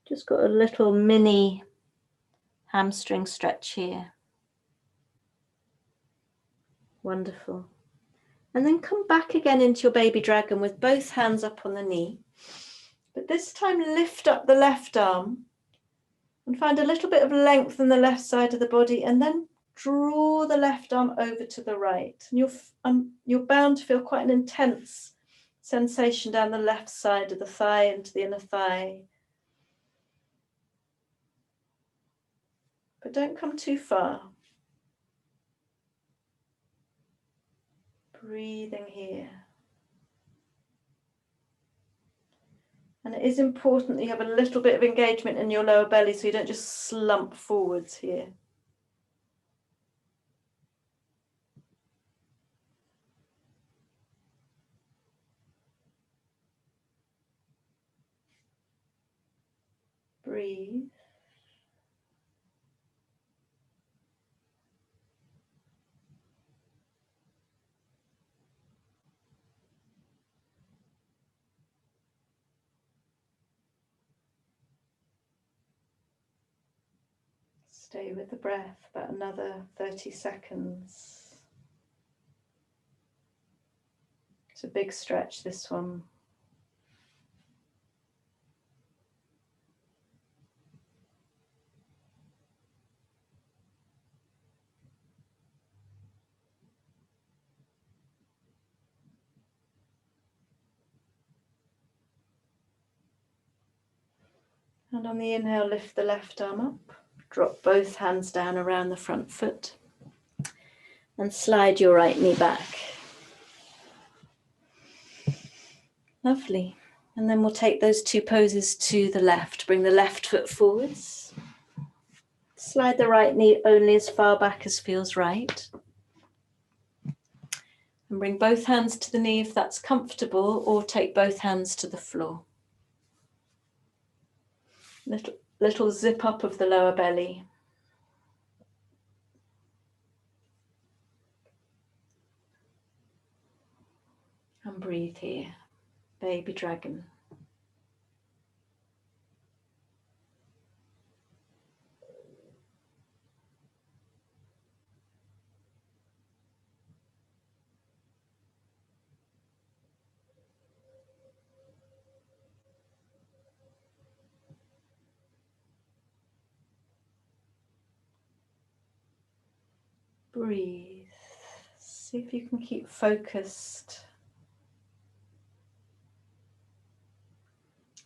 Just got a little mini hamstring stretch here. Wonderful. And then come back again into your baby dragon with both hands up on the knee. But this time lift up the left arm and find a little bit of length in the left side of the body, and then draw the left arm over to the right. And you're bound to feel quite an intense sensation down the left side of the thigh into the inner thigh. But don't come too far. Breathing here. And it is important that you have a little bit of engagement in your lower belly so you don't just slump forwards here. Breathe. Stay with the breath about another 30 seconds. It's a big stretch, this one. And on the inhale, lift the left arm up. Drop both hands down around the front foot. And slide your right knee back. Lovely. And then we'll take those two poses to the left. Bring the left foot forwards. Slide the right knee only as far back as feels right. And bring both hands to the knee if that's comfortable, or take both hands to the floor. Little zip up of the lower belly. And breathe here, baby dragon. Breathe. See if you can keep focused.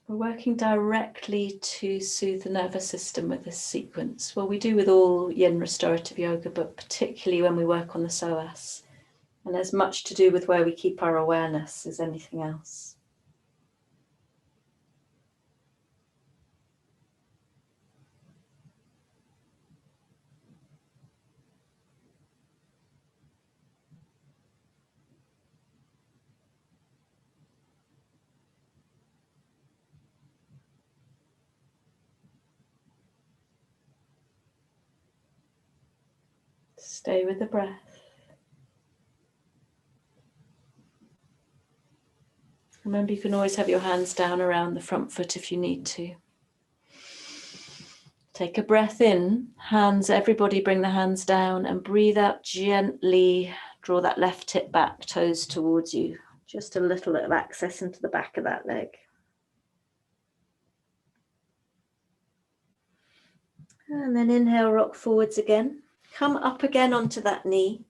We're working directly to soothe the nervous system with this sequence. Well, we do with all yin restorative yoga, but particularly when we work on the psoas. And as much to do with where we keep our awareness as anything else. Stay with the breath. Remember, you can always have your hands down around the front foot if you need to. Take a breath in, hands, everybody bring the hands down, and breathe out gently. Draw that left hip back, toes towards you. Just a little bit of access into the back of that leg. And then inhale, rock forwards again. Come up again onto that knee.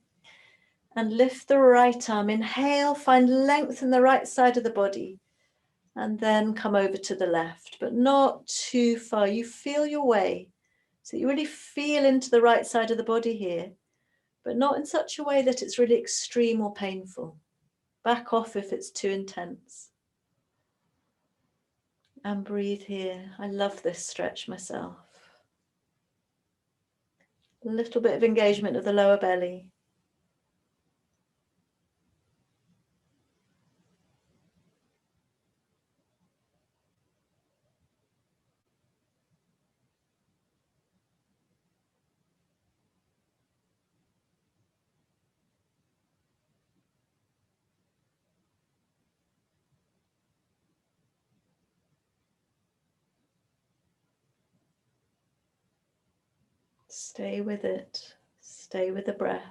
And lift the right arm. Inhale, find length in the right side of the body. And then come over to the left, but not too far. You feel your way. So you really feel into the right side of the body here, but not in such a way that it's really extreme or painful. Back off if it's too intense. And breathe here. I love this stretch myself. A little bit of engagement of the lower belly. Stay with it. Stay with the breath.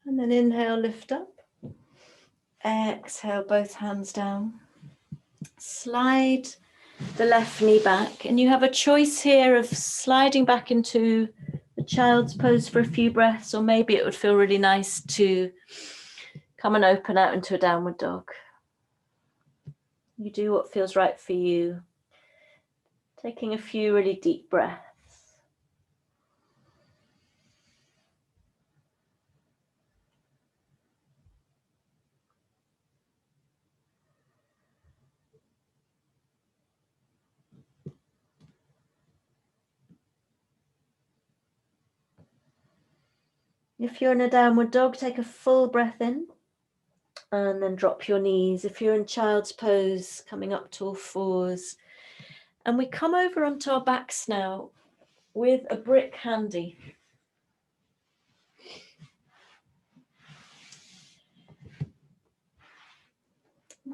And then inhale, lift up. Exhale, both hands down. Slide the left knee back, and you have a choice here of sliding back into the child's pose for a few breaths, or maybe it would feel really nice to come and open out into a downward dog. You do what feels right for you. Taking a few really deep breaths. If you're in a downward dog, take a full breath in and then drop your knees. If you're in child's pose, coming up to all fours. And we come over onto our backs now with a brick handy.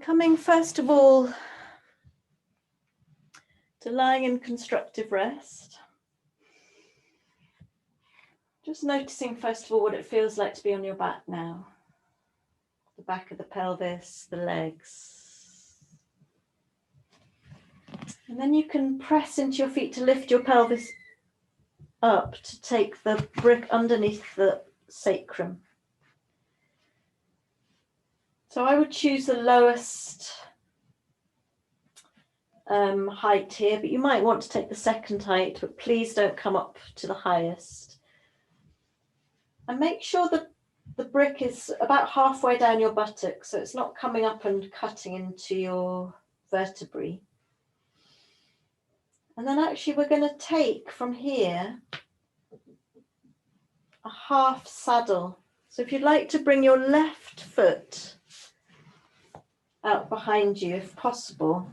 Coming first of all to lying in constructive rest. Just noticing first of all what it feels like to be on your back now. The back of the pelvis, the legs. And then you can press into your feet to lift your pelvis up to take the brick underneath the sacrum. So I would choose the lowest height here, but you might want to take the second height, but please don't come up to the highest. And make sure that the brick is about halfway down your buttock, so it's not coming up and cutting into your vertebrae. And then actually we're going to take from here a half saddle. So if you'd like to bring your left foot out behind you if possible,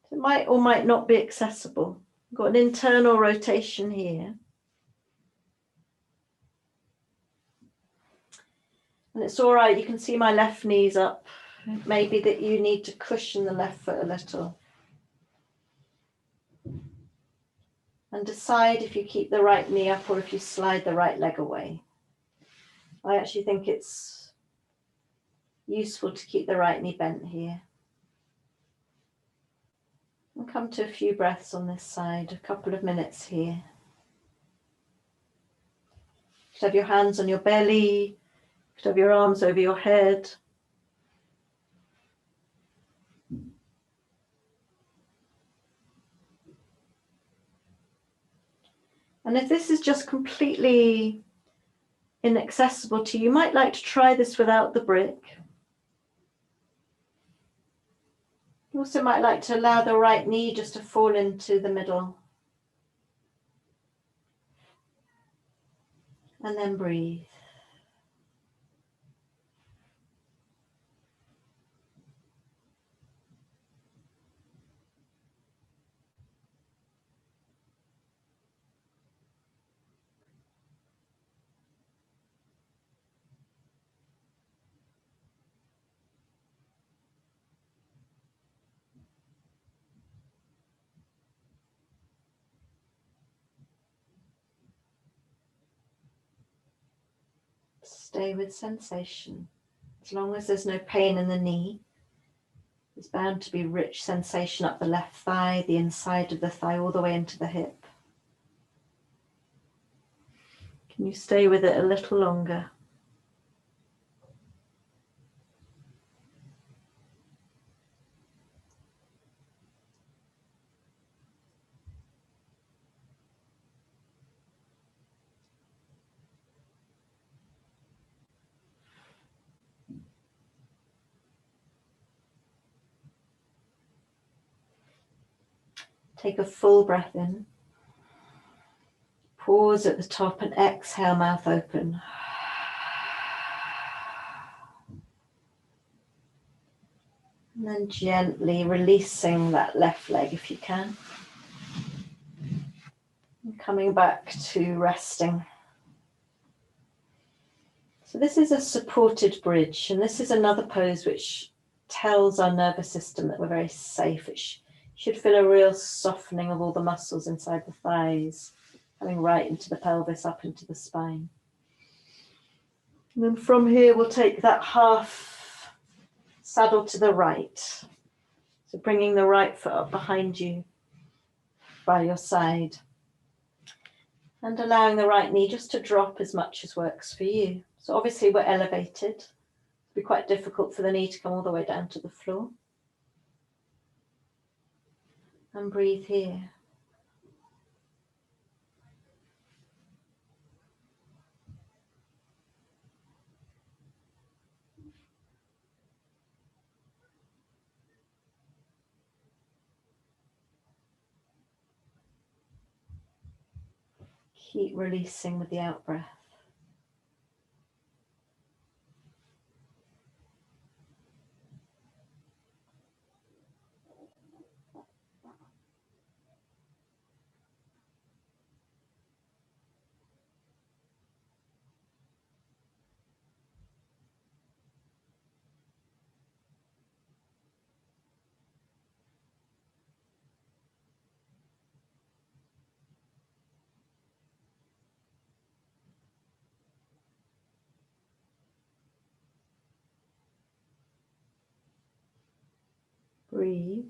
it might or might not be accessible. We've got an internal rotation here. And it's all right, you can see my left knee's up. Maybe that you need to cushion the left foot a little. And decide if you keep the right knee up or if you slide the right leg away. I actually think it's useful to keep the right knee bent here. And come to a few breaths on this side, a couple of minutes here. You could have your hands on your belly, you could have your arms over your head. And if this is just completely inaccessible to you, you might like to try this without the brick. You also might like to allow the right knee just to fall into the middle. And then breathe. Stay with sensation. As long as there's no pain in the knee, there's bound to be rich sensation up the left thigh, the inside of the thigh, all the way into the hip. Can you stay with it a little longer? Take a full breath in. Pause at the top and exhale, mouth open. And then gently releasing that left leg if you can. And coming back to resting. So this is a supported bridge, and this is another pose which tells our nervous system that we're very safe. It should feel a real softening of all the muscles inside the thighs, coming right into the pelvis, up into the spine. And then from here, we'll take that half saddle to the right. So bringing the right foot up behind you by your side. And allowing the right knee just to drop as much as works for you. So obviously we're elevated. It'll be quite difficult for the knee to come all the way down to the floor. And breathe here. Keep releasing with the out breath. Breathe.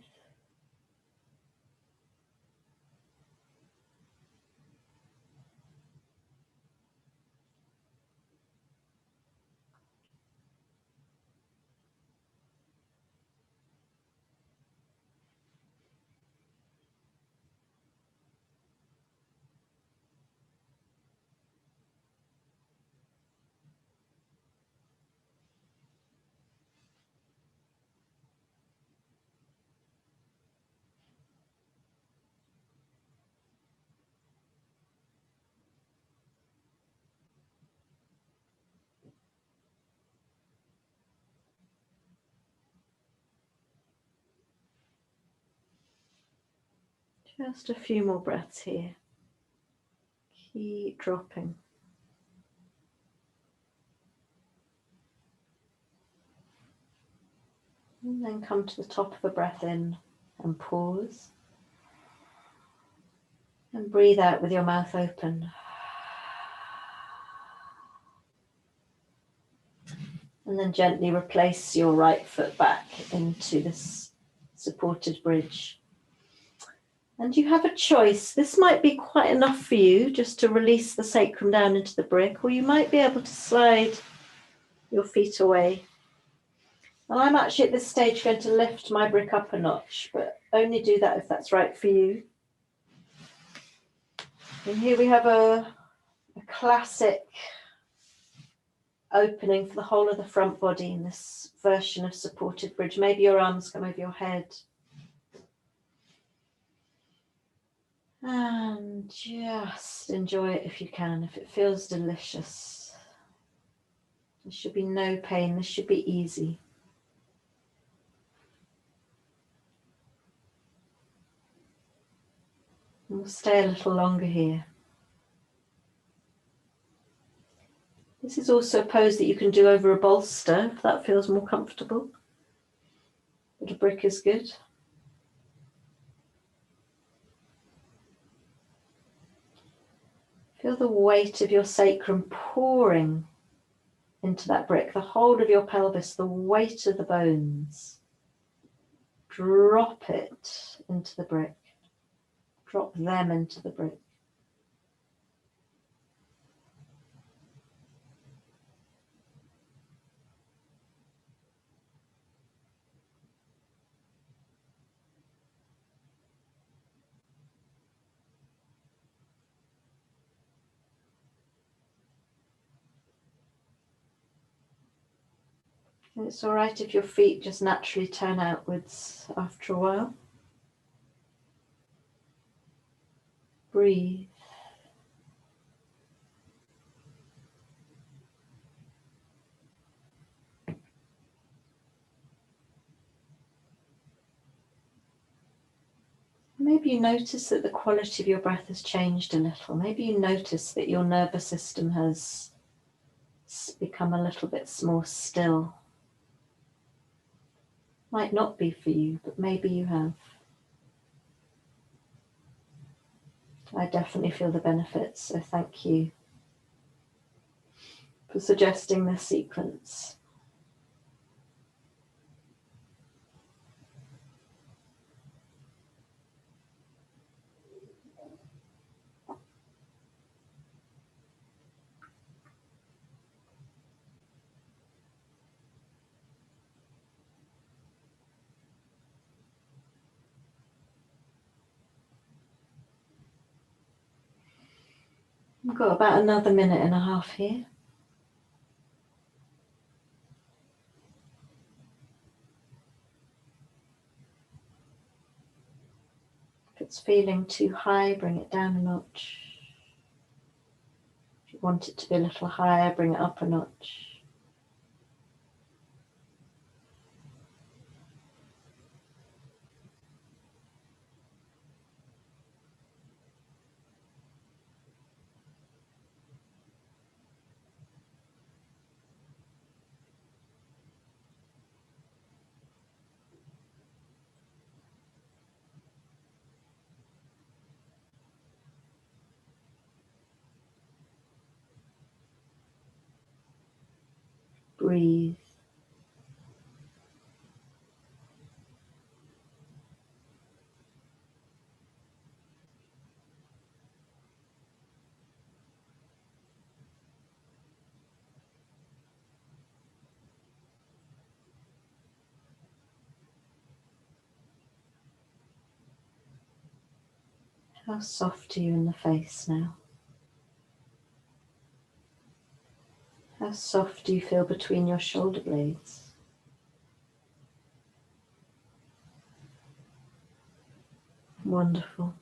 Just a few more breaths here. Keep dropping. And then come to the top of a breath in and pause. And breathe out with your mouth open. And then gently replace your right foot back into this supported bridge. And you have a choice. This might be quite enough for you just to release the sacrum down into the brick, or you might be able to slide your feet away. And I'm actually at this stage going to lift my brick up a notch, but only do that if that's right for you. And here we have a classic opening for the whole of the front body in this version of supported bridge. Maybe your arms come over your head. And just enjoy it if you can, if it feels delicious. There should be no pain, this should be easy. And we'll stay a little longer here. This is also a pose that you can do over a bolster if that feels more comfortable. But a brick is good. Feel the weight of your sacrum pouring into that brick, the whole of your pelvis, the weight of the bones. Drop it into the brick. Drop them into the brick. And it's all right if your feet just naturally turn outwards after a while. Breathe. Maybe you notice that the quality of your breath has changed a little. Maybe you notice that your nervous system has become a little bit more still. Might not be for you, but maybe you have. I definitely feel the benefits, so thank you for suggesting this sequence. We've got about another 1.5 minutes here. If it's feeling too high, bring it down a notch. If you want it to be a little higher, bring it up a notch. Breathe. How soft are you in the face now? How soft do you feel between your shoulder blades? Wonderful.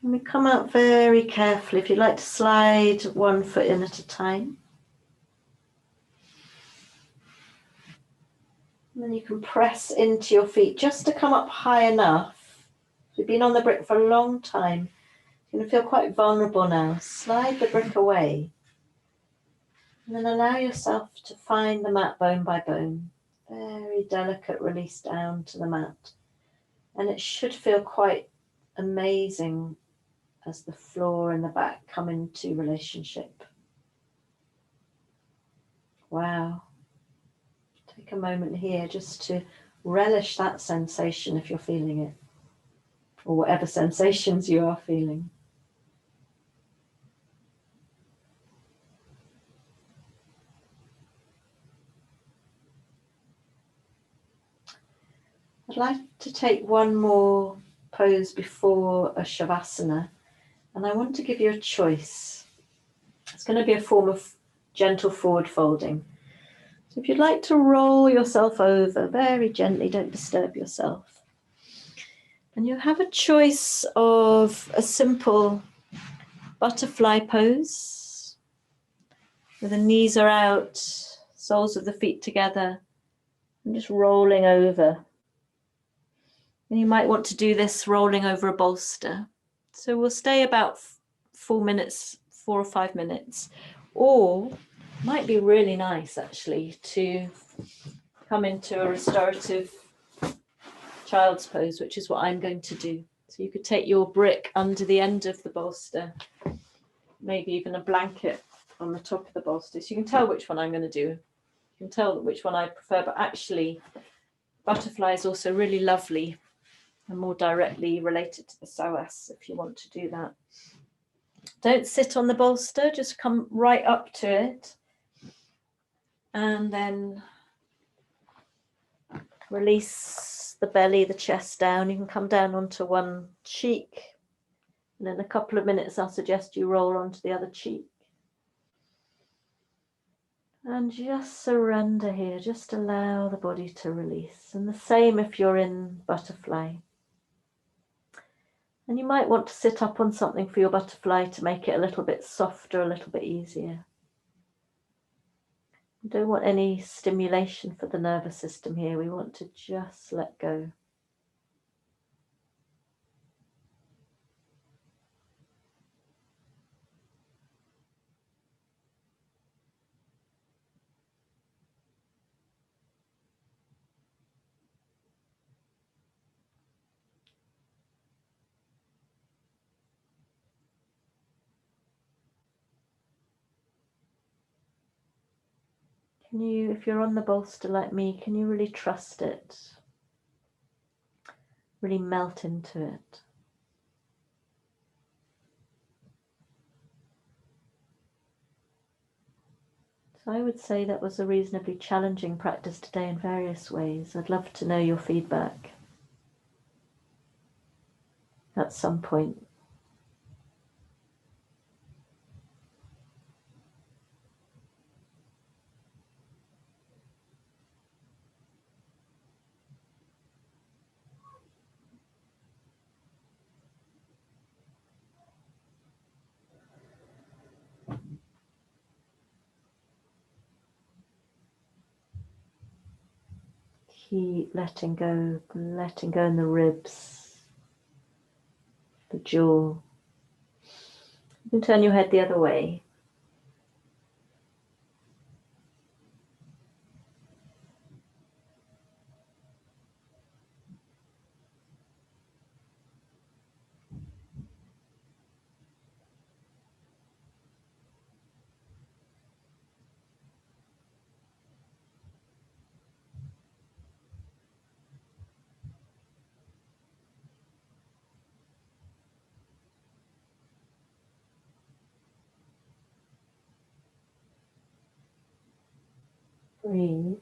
And we come out very carefully. If you'd like to slide 1 foot in at a time. And then you can press into your feet just to come up high enough. If you've been on the brick for a long time, you're going to feel quite vulnerable now. Slide the brick away. And then allow yourself to find the mat bone by bone. Very delicate release down to the mat. And it should feel quite amazing as the floor and the back come into relationship. Wow. Take a moment here just to relish that sensation if you're feeling it, or whatever sensations you are feeling. I'd like to take one more pose before a Shavasana, and I want to give you a choice. It's going to be a form of gentle forward folding. So if you'd like to roll yourself over very gently, don't disturb yourself. And you have a choice of a simple butterfly pose, where the knees are out, soles of the feet together, and just rolling over. And you might want to do this rolling over a bolster. So we'll stay about 4 or 5 minutes. Or it might be really nice actually to come into a restorative child's pose, which is what I'm going to do. So you could take your brick under the end of the bolster, maybe even a blanket on the top of the bolster. So you can tell which one I'm going to do. You can tell which one I prefer, but actually butterfly is also really lovely and more directly related to the Psoas if you want to do that. Don't sit on the bolster, just come right up to it and then release the belly, the chest down. You can come down onto one cheek, and in a couple of minutes I'll suggest you roll onto the other cheek. And just surrender here, just allow the body to release. And the same if you're in butterfly. And you might want to sit up on something for your butterfly to make it a little bit softer, a little bit easier. We don't want any stimulation for the nervous system here. We want to just let go. Can you, if you're on the bolster like me, can you really trust it? Really melt into it? So I would say that was a reasonably challenging practice today in various ways. I'd love to know your feedback at some point. Keep letting go in the ribs, the jaw. You can turn your head the other way. Breathe.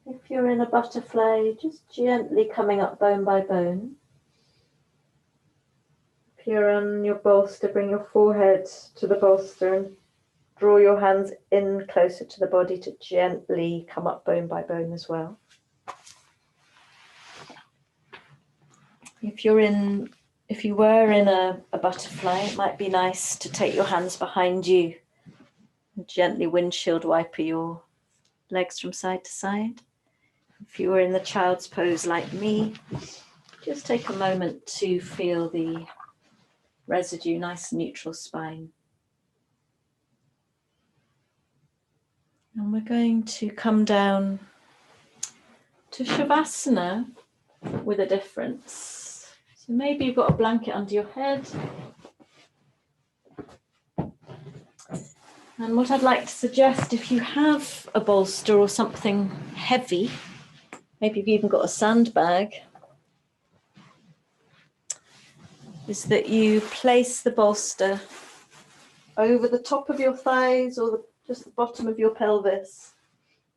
If you're in a butterfly, just gently coming up bone by bone. If you're on your bolster, bring your forehead to the bolster and draw your hands in closer to the body to gently come up bone by bone as well. If you were in a butterfly, it might be nice to take your hands behind you and gently windshield wiper your legs from side to side. If you were in the child's pose like me, just take a moment to feel the residue, nice neutral spine. And we're going to come down to Shavasana with a difference. So maybe you've got a blanket under your head. And what I'd like to suggest, if you have a bolster or something heavy, maybe you've even got a sandbag, is that you place the bolster over the top of your thighs or just the bottom of your pelvis.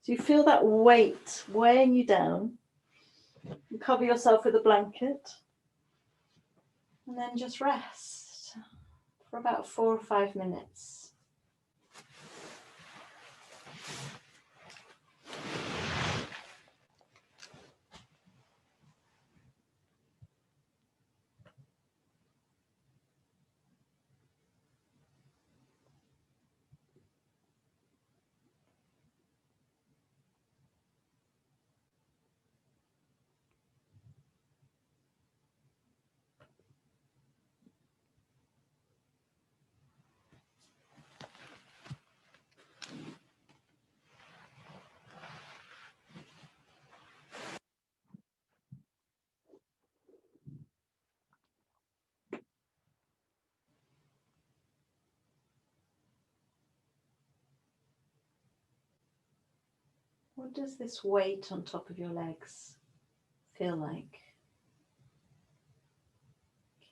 So you feel that weight weighing you down. You cover yourself with a blanket and then just rest for about 4 or 5 minutes. What does this weight on top of your legs feel like?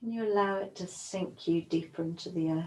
Can you allow it to sink you deeper into the earth?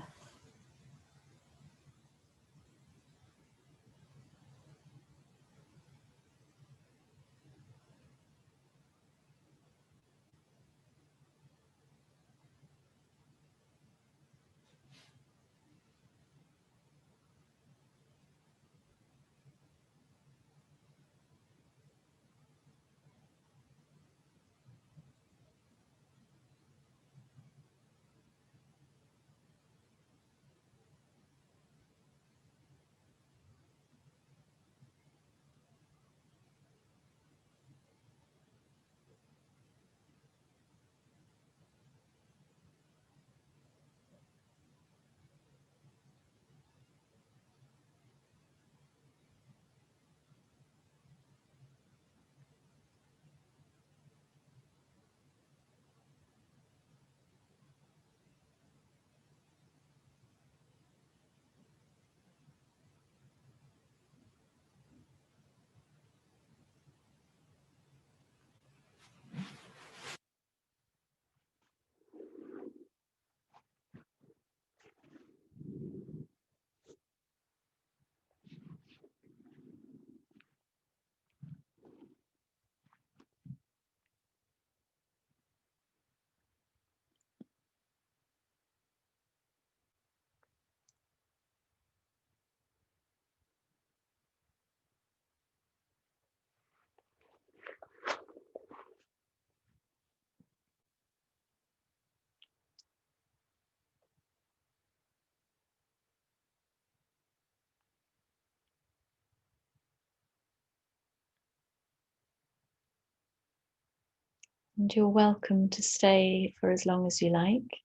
And you're welcome to stay for as long as you like.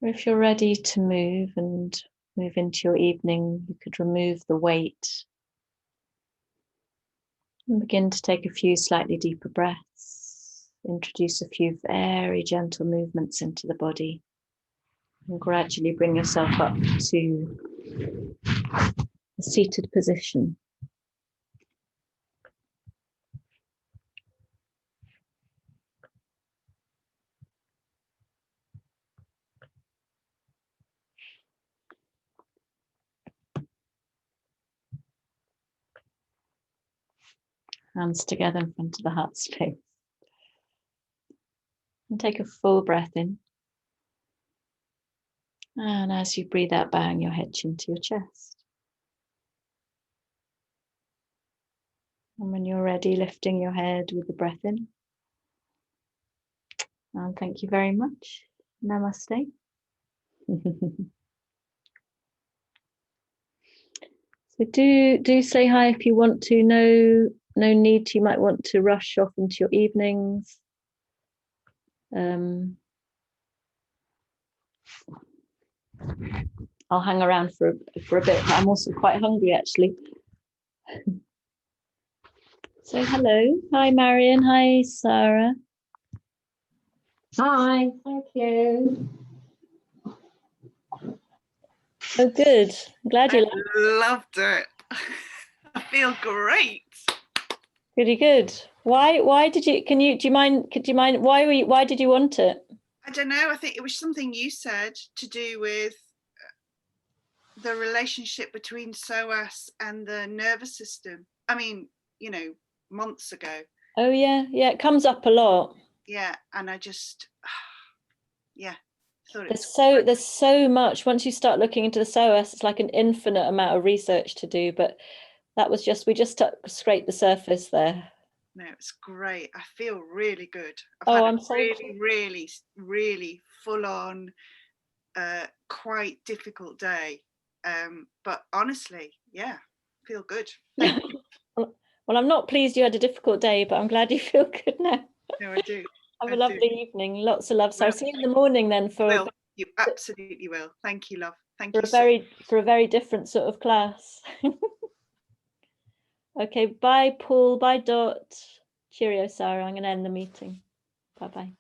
Or if you're ready to move and move into your evening, you could remove the weight and begin to take a few slightly deeper breaths. Introduce a few very gentle movements into the body and gradually bring yourself up to a seated position. Hands together in front of the heart space. And take a full breath in. And as you breathe out, bowing your head chin to your chest. And when you're ready, lifting your head with the breath in. And thank you very much. Namaste. So do say hi if you want to. No need to. You might want to rush off into your evenings. I'll hang around for a bit. I'm also quite hungry, actually. So hello. Hi, Marion. Hi, Sarah. Hi, thank you. Oh, good. I'm glad you loved it. I feel great. Pretty good. Why did you? Do you mind? Why did you want it? I don't know. I think it was something you said to do with the relationship between Psoas and the nervous system. I mean, months ago. Oh yeah, it comes up a lot. Yeah, and I just, yeah. There's so much. Once you start looking into the Psoas, it's like an infinite amount of research to do. But that was we just scraped the surface there. No, it's great. I feel really good. I'm so really full on, quite difficult day. But honestly, yeah, feel good. Thank you. Well, I'm not pleased you had a difficult day, but I'm glad you feel good now. No, I do. Have a lovely evening. Lots of love. So I'll see you in the morning then you absolutely will. Thank you, love. Thank you. For a very different sort of class. Okay, bye, Paul. Bye, Dot. Cheerio, Sarah. I'm going to end the meeting. Bye-bye.